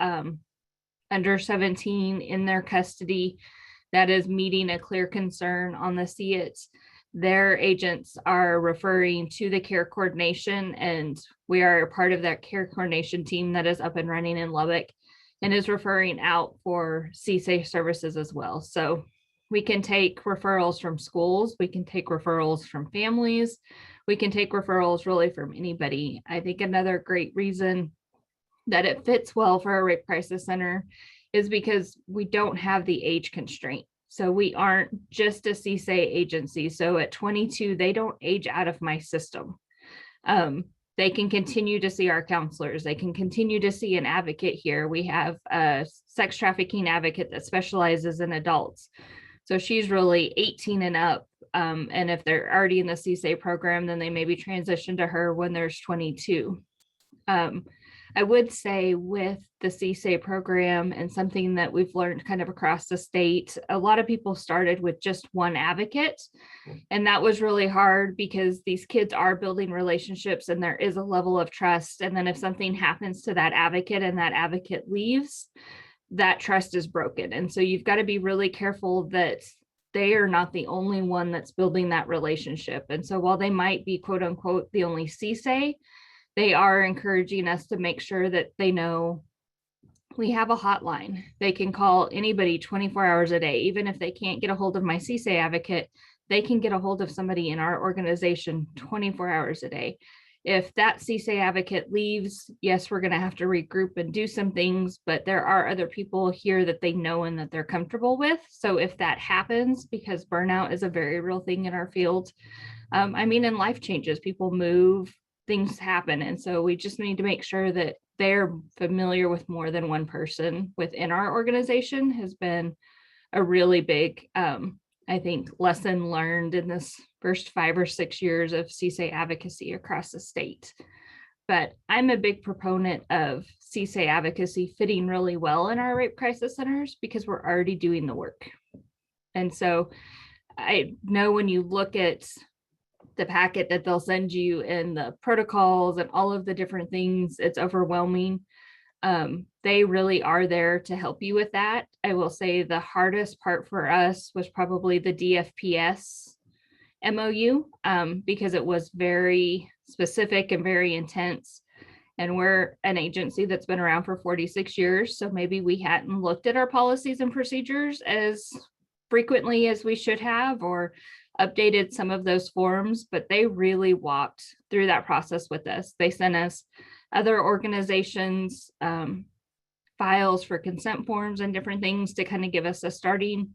[SPEAKER 4] under 17 in their custody that is meeting a clear concern on the CITs, their agents are referring to the care coordination, and we are a part of that care coordination team that is up and running in Lubbock and is referring out for CSA services as well. So we can take referrals from schools, we can take referrals from families, we can take referrals really from anybody. I think another great reason that it fits well for a rape crisis center is because we don't have the age constraint. So we aren't just a CSA agency. So at 22, they don't age out of my system. They can continue to see our counselors. They can continue to see an advocate here. We have a sex trafficking advocate that specializes in adults. So she's really 18 and up. And if they're already in the CSA program, then they maybe transition to her when there's 22. I would say with the CSA program and something that we've learned kind of across the state, a lot of people started with just one advocate. And that was really hard because these kids are building relationships and there is a level of trust. And then if something happens to that advocate and that advocate leaves, that trust is broken. And so you've got to be really careful that they are not the only one that's building that relationship. And so while they might be quote unquote the only CSA, they are encouraging us to make sure that they know we have a hotline. They can call anybody 24 hours a day. Even if they can't get a hold of my CSA advocate, they can get a hold of somebody in our organization 24 hours a day. If that CSA advocate leaves, yes, we're going to have to regroup and do some things, but there are other people here that they know and that they're comfortable with. So if that happens, because burnout is a very real thing in our field, and life changes, people move, things happen. And so we just need to make sure that they're familiar with more than one person within our organization has been a really big, I think, lesson learned in this first 5 or 6 years of CSA advocacy across the state. But I'm a big proponent of CSA advocacy fitting really well in our rape crisis centers because we're already doing the work. And so I know when you look at the packet that they'll send you and the protocols and all of the different things, it's overwhelming. They really are there to help you with that. I will say the hardest part for us was probably the DFPS MOU because it was very specific and very intense. And we're an agency that's been around for 46 years. So maybe we hadn't looked at our policies and procedures as frequently as we should have, or updated some of those forms, but they really walked through that process with us. They sent us other organizations, files for consent forms and different things to kind of give us a starting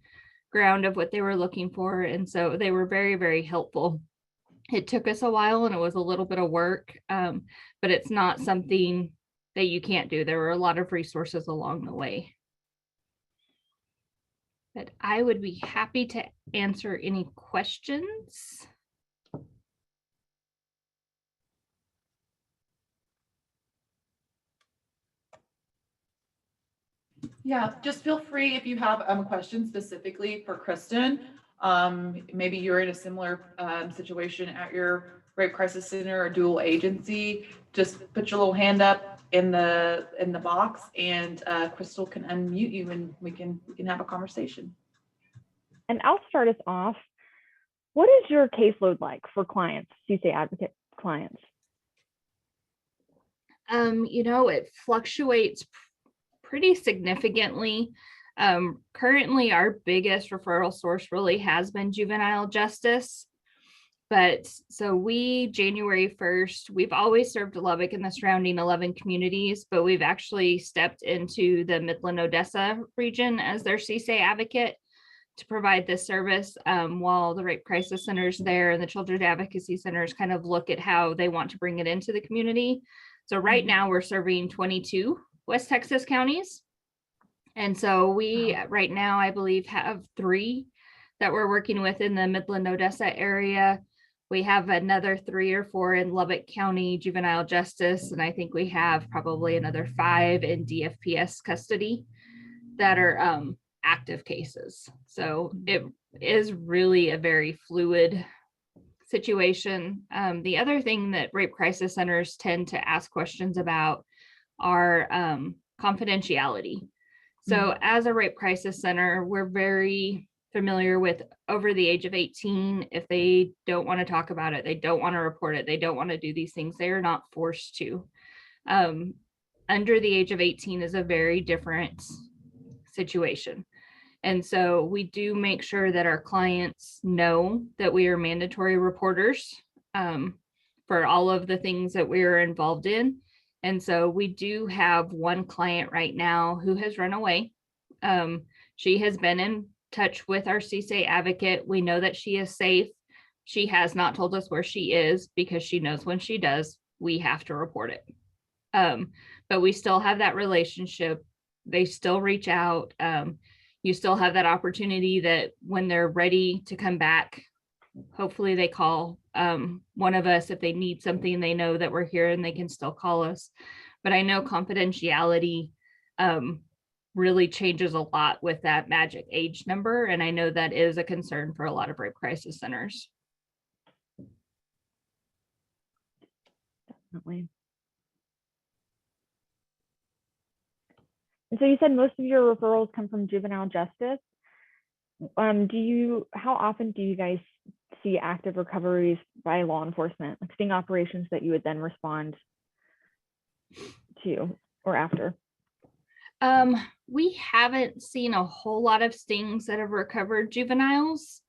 [SPEAKER 4] ground of what they were looking for. And so they were very, very helpful. It took us a while and it was a little bit of work, but it's not something that you can't do. There were a lot of resources along the way. But I would be happy to answer any questions.
[SPEAKER 2] Yeah, just feel free if you have a question specifically for Kristen. Maybe you're in a similar situation at your rape crisis center or dual agency. Just put your little hand up in the box, and Crystal can unmute you, and we can have a conversation.
[SPEAKER 3] And I'll start us off. What is your caseload like for clients, CSA advocate clients?
[SPEAKER 4] It fluctuates pretty significantly. Currently, our biggest referral source really has been juvenile justice. But so January 1st, we've always served Lubbock and the surrounding 11 communities, but we've actually stepped into the Midland-Odessa region as their CSA advocate to provide this service while the rape crisis centers there and the children's advocacy centers kind of look at how they want to bring it into the community. So right now we're serving 22 West Texas counties. And so we right now, I believe, have 3 that we're working with in the Midland-Odessa area. We have another 3 or 4 in Lubbock County juvenile justice. And I think we have probably another 5 in DFPS custody that are active cases. So it is really a very fluid situation. The other thing that rape crisis centers tend to ask questions about are confidentiality. So as a rape crisis center, we're very familiar with over the age of 18. If they don't want to talk about it, they don't want to report it, they don't want to do these things, they are not forced to. Under the age of 18 is a very different situation. And so we do make sure that our clients know that we are mandatory reporters for all of the things that we are involved in. And so we do have one client right now who has run away. She has been in touch with our CSA advocate. We know that she is safe. She has not told us where she is because she knows when she does, we have to report it. But we still have that relationship. They still reach out. You still have that opportunity that when they're ready to come back, hopefully they call one of us if they need something. They know that we're here and they can still call us. But I know confidentiality really changes a lot with that magic age number. And I know that is a concern for a lot of rape crisis centers.
[SPEAKER 3] Definitely. And so you said most of your referrals come from juvenile justice. How often do you guys see active recoveries by law enforcement, like sting operations that you would then respond to or after?
[SPEAKER 4] We haven't seen a whole lot of stings that have recovered juveniles.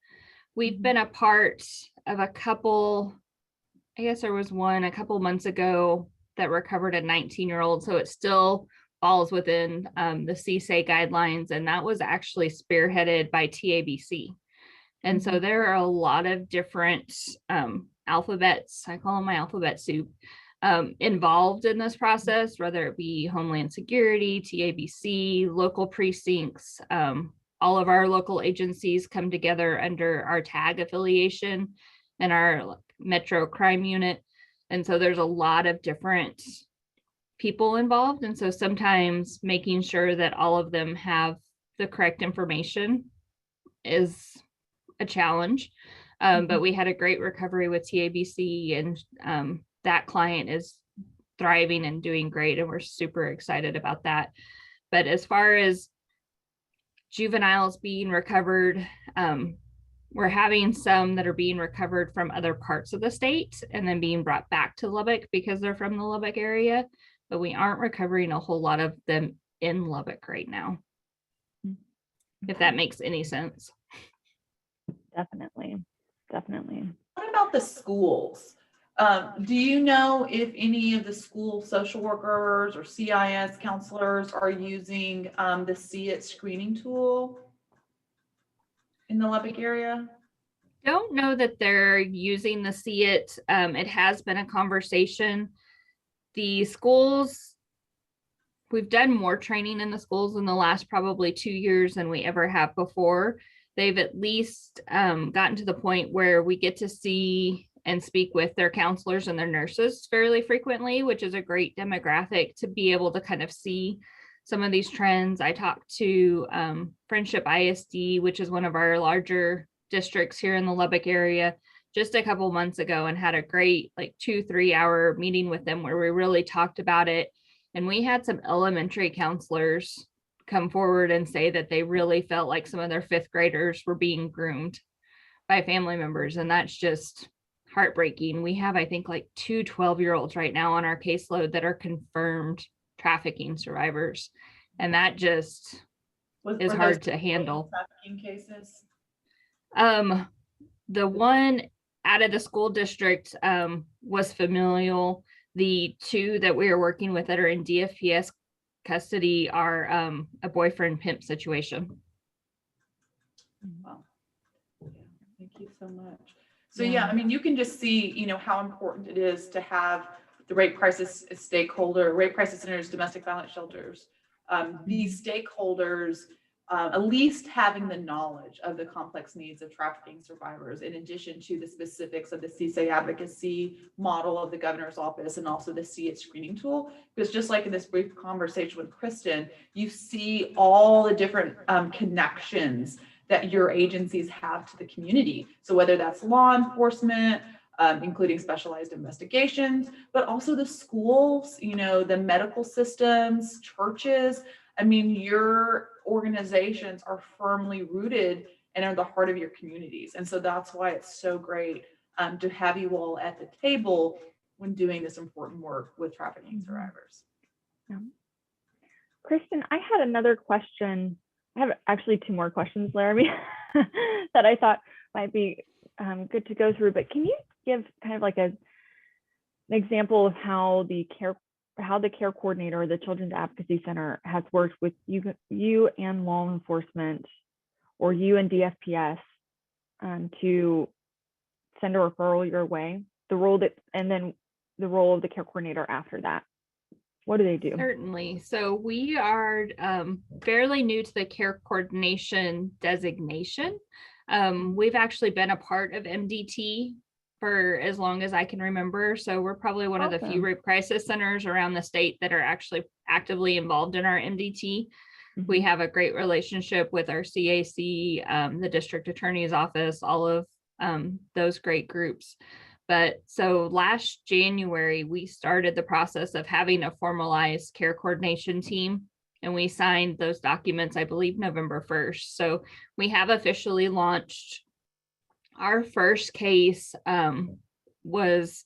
[SPEAKER 4] We've been a part of a couple, I guess there was one a couple months ago that recovered a 19-year-old. So it still falls within the CSA guidelines. And that was actually spearheaded by TABC. And so there are a lot of different alphabets, I call them my alphabet soup, involved in this process, whether it be Homeland Security, TABC, local precincts. All of our local agencies come together under our TAG affiliation and our Metro Crime Unit. And so there's a lot of different people involved. And so sometimes making sure that all of them have the correct information is a challenge. But we had a great recovery with TABC, and that client is thriving and doing great, and we're super excited about that. But as far as juveniles being recovered, we're having some that are being recovered from other parts of the state and then being brought back to Lubbock because they're from the Lubbock area, but we aren't recovering a whole lot of them in Lubbock right now, if that makes any sense.
[SPEAKER 3] Definitely.
[SPEAKER 2] What about the schools? Do you know if any of the school social workers or CIS counselors are using the See It screening tool in the Lubbock area?
[SPEAKER 4] Don't know that they're using the See It. It has been a conversation. The schools, we've done more training in the schools in the last probably 2 years than we ever have before. They've at least gotten to the point where we get to see and speak with their counselors and their nurses fairly frequently, which is a great demographic to be able to kind of see some of these trends. I talked to Friendship ISD, which is one of our larger districts here in the Lubbock area, just a couple months ago, and had a great 2-3 hour meeting with them where we really talked about it. And we had some elementary counselors come forward and say that they really felt like some of their 5th graders were being groomed by family members. And that's just heartbreaking. We have, I think, 2 12-year-olds right now on our caseload that are confirmed trafficking survivors. And that just is hard to handle.
[SPEAKER 2] Trafficking cases?
[SPEAKER 4] The one out of the school district was familial. The 2 that we are working with that are in DFPS custody are a boyfriend pimp situation.
[SPEAKER 2] Wow. Yeah, thank you so much. So yeah, I mean, you can just see, how important it is to have the rape crisis centers, domestic violence shelters, these stakeholders, at least having the knowledge of the complex needs of trafficking survivors, in addition to the specifics of the CSA advocacy model of the governor's office and also the See It screening tool. Because just like in this brief conversation with Kristen, you see all the different connections that your agencies have to the community. So whether that's law enforcement, including specialized investigations, but also the schools, you know, the medical systems, churches. I mean, your organizations are firmly rooted and are the heart of your communities. And so that's why it's so great to have you all at the table when doing this important work with trafficking survivors.
[SPEAKER 3] Yeah. Kristen, I had another question. I have actually two more questions, Laramie, that I thought might be good to go through, but can you give kind of like an example of how the care coordinator or the Children's Advocacy Center has worked with you and law enforcement, or you and DFPS, to send a referral your way, and then the role of the care coordinator after that? What do they do?
[SPEAKER 4] Certainly. So we are fairly new to the care coordination designation. We've actually been a part of MDT for as long as I can remember. So we're probably one of the few rape crisis centers around the state that are actually actively involved in our MDT. We have a great relationship with our CAC, the district attorney's office, all of those great groups. But so last January, we started the process of having a formalized care coordination team, and we signed those documents, I believe, November 1st. So we have officially launched. Our first case was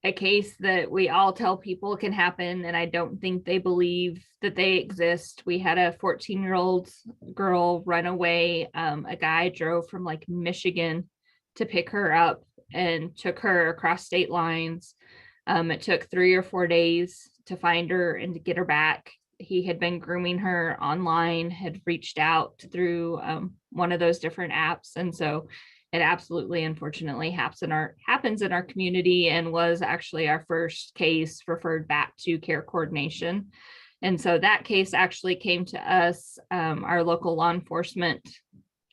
[SPEAKER 4] a case that we all tell people can happen, and I don't think they believe that they exist. We had a 14-year-old girl run away. A guy drove from like Michigan to pick her up and took her across state lines. It took 3 or 4 days to find her and to get her back. He had been grooming her online, had reached out through one of those different apps. And so it absolutely, unfortunately, happens in our community, and was actually our first case referred back to care coordination. And so that case actually came to us. Our local law enforcement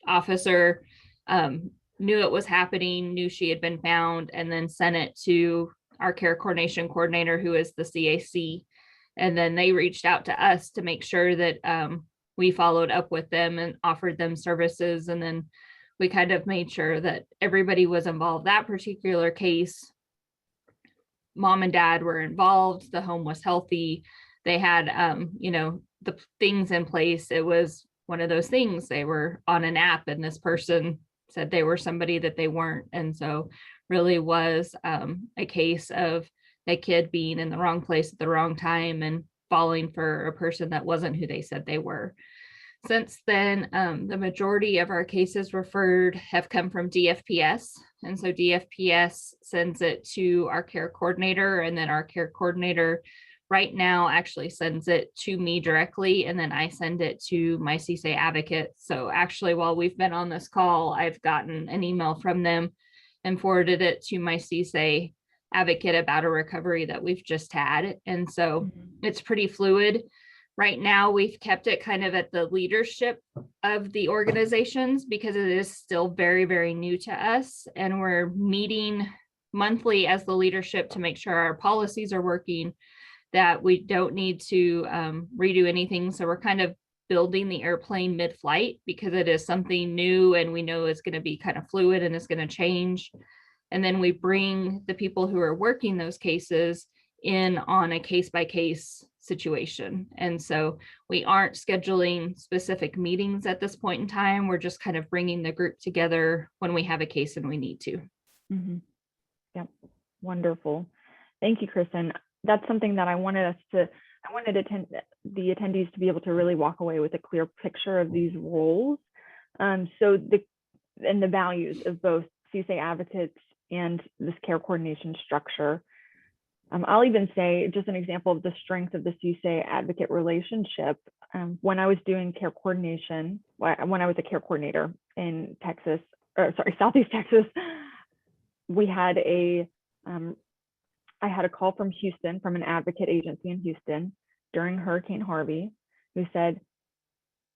[SPEAKER 4] officer knew it was happening, knew she had been found, and then sent it to our care coordination coordinator, who is the CAC. And then they reached out to us to make sure that we followed up with them and offered them services. And then we kind of made sure that everybody was involved. That particular case, mom and dad were involved. The home was healthy. They had, the things in place. It was one of those things. They were on an app, and this person said they were somebody that they weren't. And so really was a case of a kid being in the wrong place at the wrong time and falling for a person that wasn't who they said they were. Since then, the majority of our cases referred have come from DFPS. And so DFPS sends it to our care coordinator, and then our care coordinator right now actually sends it to me directly, and then I send it to my CSA advocate. So actually, while we've been on this call, I've gotten an email from them and forwarded it to my CSA advocate about a recovery that we've just had. And so it's pretty fluid. Right now, we've kept it kind of at the leadership of the organizations, because it is still very, very new to us. And we're meeting monthly as the leadership to make sure our policies are working, that we don't need to redo anything. So we're kind of building the airplane mid-flight, because it is something new and we know it's going to be kind of fluid and it's going to change. And then we bring the people who are working those cases in on a case-by-case situation. And so we aren't scheduling specific meetings at this point in time. We're just kind of bringing the group together when we have a case and we need to.
[SPEAKER 3] Yep. Wonderful. Thank you, Kristen. That's something that I wanted the attendees to be able to really walk away with a clear picture of these roles. And the values of both CSA advocates and this care coordination structure. I'll even say, just an example of the strength of the CSA advocate relationship. When I was doing care coordination, when I was a care coordinator in Southeast Texas, I had a call from Houston, from an advocate agency in Houston during Hurricane Harvey, who said,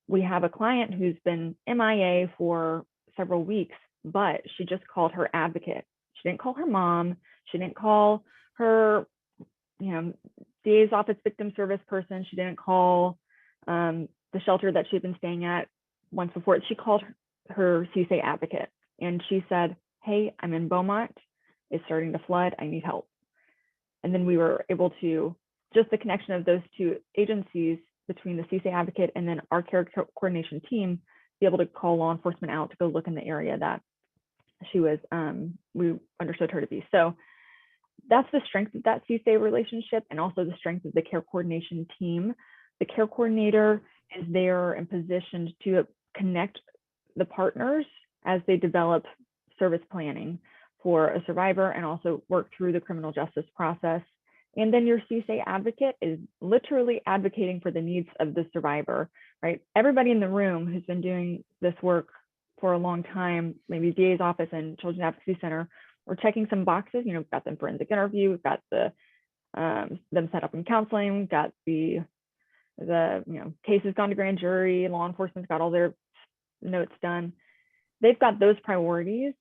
[SPEAKER 3] we have a client who's been MIA for several weeks, but she just called her advocate. She didn't call her mom. She didn't call her, DA's office victim service person. She didn't call the shelter that she'd been staying at. once before. She called her CSA advocate and she said, hey, I'm in Beaumont. It's starting to flood. I need help. And then we were able to, just the connection of those two agencies between the CSA advocate and then our care coordination team, be able to call law enforcement out to go look in the area that she was, we understood her to be. So that's the strength of that CSA relationship, and also the strength of the care coordination team. The care coordinator is there and positioned to connect the partners as they develop service planning for a survivor and also work through the criminal justice process. And then your CSA advocate is literally advocating for the needs of the survivor, right? Everybody in the room who's been doing this work for a long time, maybe DA's office and Children's Advocacy Center, we're checking some boxes. You know, we've got them forensic interview, we've got the them set up in counseling, we've got the case has gone to grand jury, law enforcement's got all their notes done. They've got those priorities,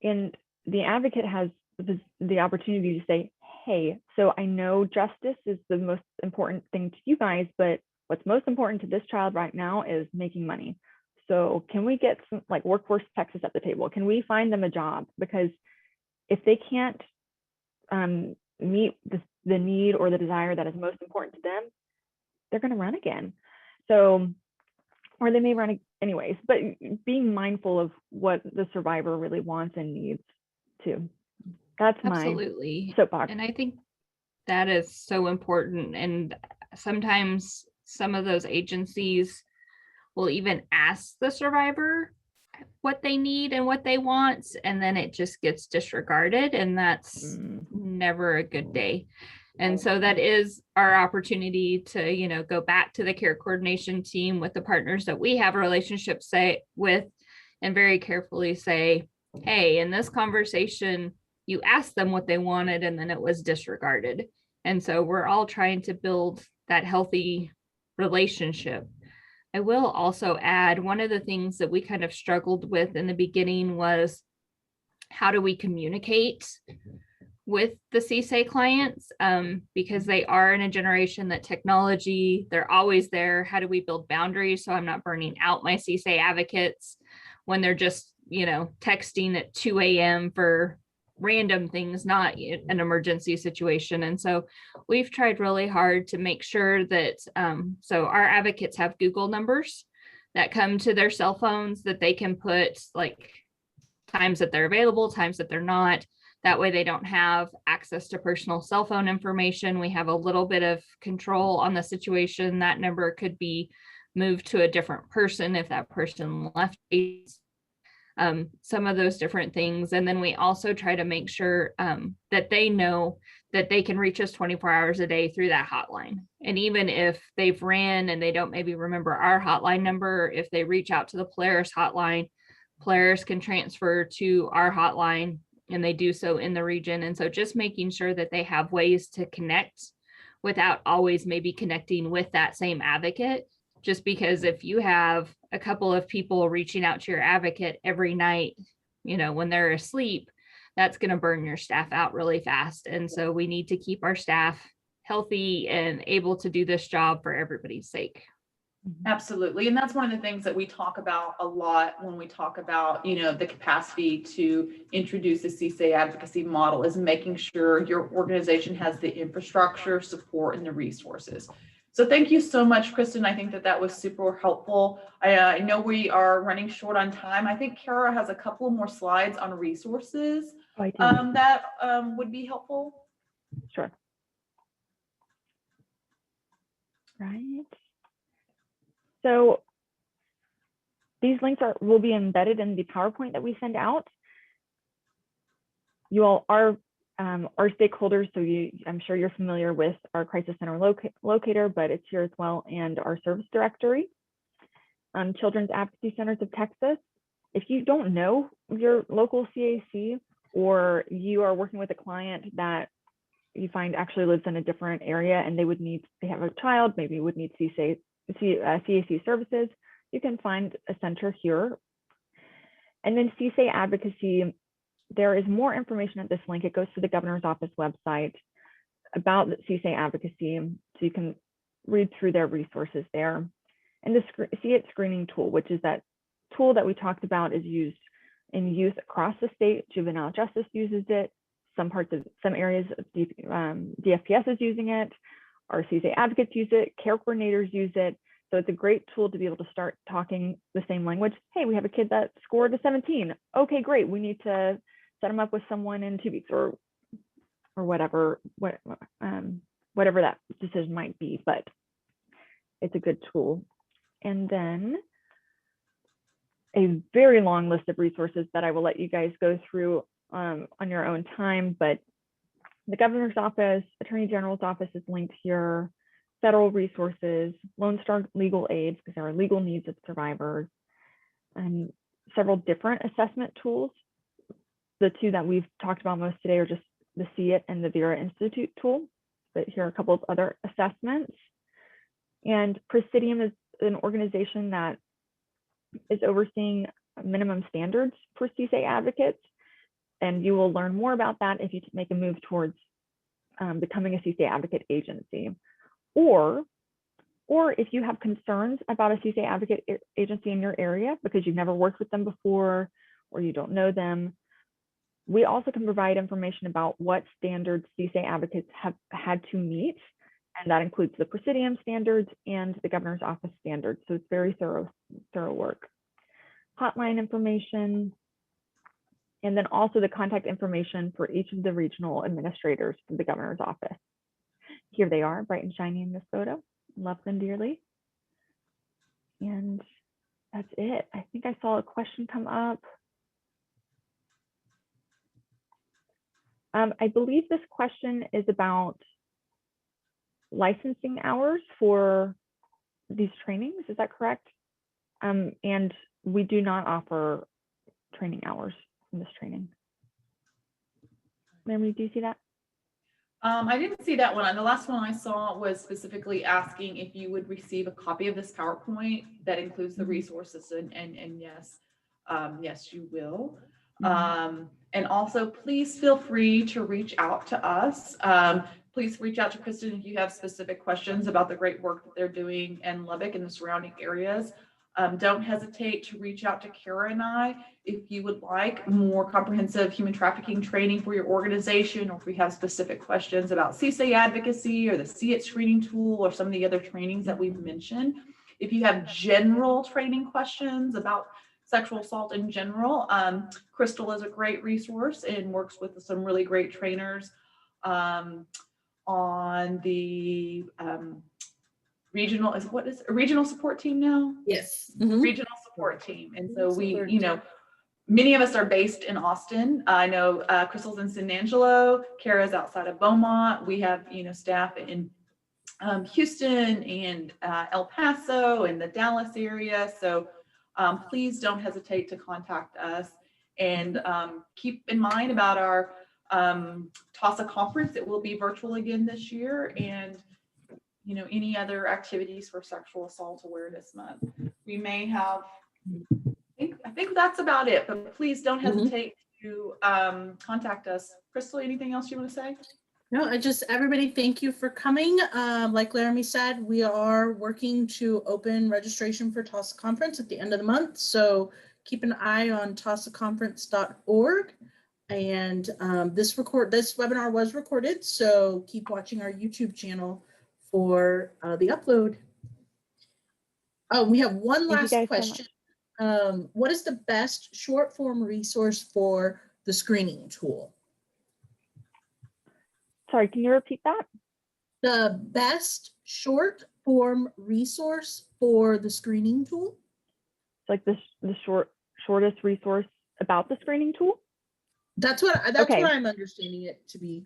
[SPEAKER 3] and the advocate has the opportunity to say, hey, so I know justice is the most important thing to you guys, but what's most important to this child right now is making money. So can we get some like workforce Texas at the table? Can we find them a job? Because if they can't meet the need or the desire that is most important to them, they're going to run again. So, or they may run anyways, but being mindful of what the survivor really wants and needs too. That's
[SPEAKER 4] Absolutely.
[SPEAKER 3] my soapbox.
[SPEAKER 4] And I think that is so important. And sometimes some of those agencies will even ask the survivor what they need and what they want, and then it just gets disregarded, and that's never a good day. And so that is our opportunity to, go back to the care coordination team with the partners that we have a relationship with, and very carefully say, hey, in this conversation, you asked them what they wanted and then it was disregarded. And so we're all trying to build that healthy relationship. I will also add, one of the things that we kind of struggled with in the beginning was, how do we communicate with the CSA clients? Because they are in a generation that technology, they're always there. How do we build boundaries so I'm not burning out my CSA advocates when they're just, texting at 2 a.m. for random things, not an emergency situation. And so we've tried really hard to make sure that, so our advocates have Google numbers that come to their cell phones that they can put like times that they're available, times that they're not. That way they don't have access to personal cell phone information. We have a little bit of control on the situation. That number could be moved to a different person if that person left. Some of those different things. And then we also try to make sure that they know that they can reach us 24 hours a day through that hotline. And even if they've ran and they don't maybe remember our hotline number, if they reach out to the Polaris hotline, Polaris can transfer to our hotline, and they do so in the region. And so just making sure that they have ways to connect without always maybe connecting with that same advocate. Just because if you have a couple of people reaching out to your advocate every night, when they're asleep, that's going to burn your staff out really fast. And so we need to keep our staff healthy and able to do this job for everybody's sake.
[SPEAKER 2] Absolutely. And that's one of the things that we talk about a lot when we talk about, the capacity to introduce a CSA advocacy model, is making sure your organization has the infrastructure, support, and the resources. So thank you so much, Kristen. I think that was super helpful. I know we are running short on time. I think Kara has a couple more slides on resources that would be helpful.
[SPEAKER 3] Sure. Right. So these links will be embedded in the PowerPoint that we send out. You all are our stakeholders, so I'm sure you're familiar with our Crisis Center locator, but it's here as well, and our service directory. Children's Advocacy Centers of Texas. If you don't know your local CAC, or you are working with a client that you find actually lives in a different area and they have a child, maybe would need CAC services, you can find a center here. And then CSA advocacy, there is more information at this link. It goes to the governor's office website about the CSA advocacy, so you can read through their resources there. And the See It screening tool, which is that tool that we talked about, is used in youth across the state. Juvenile justice uses it. Some areas of DFPS is using it. Our CSA advocates use it. Care coordinators use it. So it's a great tool to be able to start talking the same language. Hey, we have a kid that scored a 17. Okay, great. We need to set them up with someone in 2 weeks or whatever that decision might be, but it's a good tool. And then a very long list of resources that I will let you guys go through on your own time, but the governor's office, attorney general's office is linked here, federal resources, Lone Star legal aids, because there are legal needs of survivors, and several different assessment tools. The two that we've talked about most today are just the See It and the Vera Institute tool, but here are a couple of other assessments. And Presidium is an organization that is overseeing minimum standards for CSA advocates. And you will learn more about that if you make a move towards becoming a CSA advocate agency. Or if you have concerns about a CSA advocate agency in your area because you've never worked with them before or you don't know them, we also can provide information about what standards CSA advocates have had to meet. And that includes the Presidium standards and the governor's office standards. So it's very thorough work. Hotline information, and then also the contact information for each of the regional administrators for the governor's office. Here they are, bright and shiny in this photo. Love them dearly. And that's it. I think I saw a question come up. I believe this question is about licensing hours for these trainings. Is that correct? And we do not offer training hours in this training. Mary, do you see that?
[SPEAKER 2] I didn't see that one. The last one I saw was specifically asking if you would receive a copy of this PowerPoint that includes the resources, and yes, yes, you will. And also, please feel free to reach out to us. Please reach out to Kristen if you have specific questions about the great work that they're doing in Lubbock and the surrounding areas. Don't hesitate to reach out to Kara and I if you would like more comprehensive human trafficking training for your organization, or if we have specific questions about CSA advocacy or the See It screening tool or some of the other trainings that we've mentioned. If you have general training questions about sexual assault in general, Crystal is a great resource and works with some really great trainers on the regional support team now?
[SPEAKER 1] Yes.
[SPEAKER 2] Regional support team. And so we, many of us are based in Austin. I know Crystal's in San Angelo, Kara's outside of Beaumont. We have, staff in Houston and El Paso and the Dallas area. So please don't hesitate to contact us, and keep in mind about our TAASA conference. It will be virtual again this year, and any other activities for Sexual Assault Awareness Month. We may have, I think that's about it, but please don't hesitate to contact us. Crystal, anything else you want to say?
[SPEAKER 1] No, everybody, thank you for coming. Like Laramie said, we are working to open registration for TAASA conference at the end of the month. So keep an eye on TAASAconference.org. And this webinar was recorded, so keep watching our YouTube channel for the upload. Oh, we have one last question. What is the best short form resource for the screening tool?
[SPEAKER 3] Sorry, can you repeat that?
[SPEAKER 1] The best short form resource for the screening tool?
[SPEAKER 3] Like the shortest resource about the screening tool?
[SPEAKER 1] That's what I'm understanding it to be.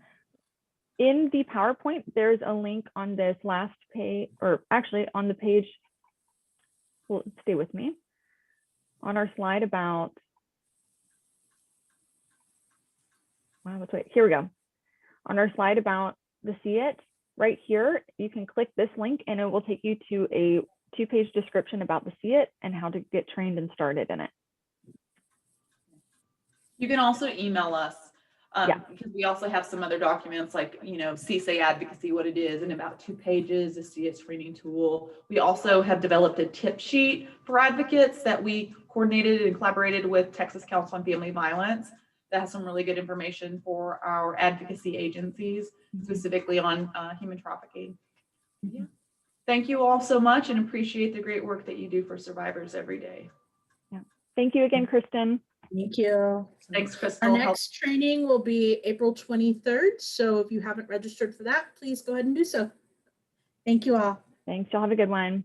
[SPEAKER 3] In the PowerPoint, there's a link on this last page, or actually on the page, well, stay with me, on our slide about, here we go. On our slide about the See It, right here, you can click this link and it will take you to a 2-page description about the See It and how to get trained and started in it.
[SPEAKER 2] You can also email us. Because we also have some other documents like, CSA advocacy, what it is, and about 2 pages, a CS screening tool. We also have developed a tip sheet for advocates that we coordinated and collaborated with Texas Council on Family Violence that has some really good information for our advocacy agencies, specifically on human trafficking. Yeah. Thank you all so much and appreciate the great work that you do for survivors every day.
[SPEAKER 3] Yeah. Thank you again, Kristen.
[SPEAKER 1] Thank you.
[SPEAKER 2] Thanks,
[SPEAKER 1] Our
[SPEAKER 2] Crystal.
[SPEAKER 1] next training will be April 23rd. So if you haven't registered for that, please go ahead and do so. Thank you all.
[SPEAKER 3] Thanks. Y'all have a good one.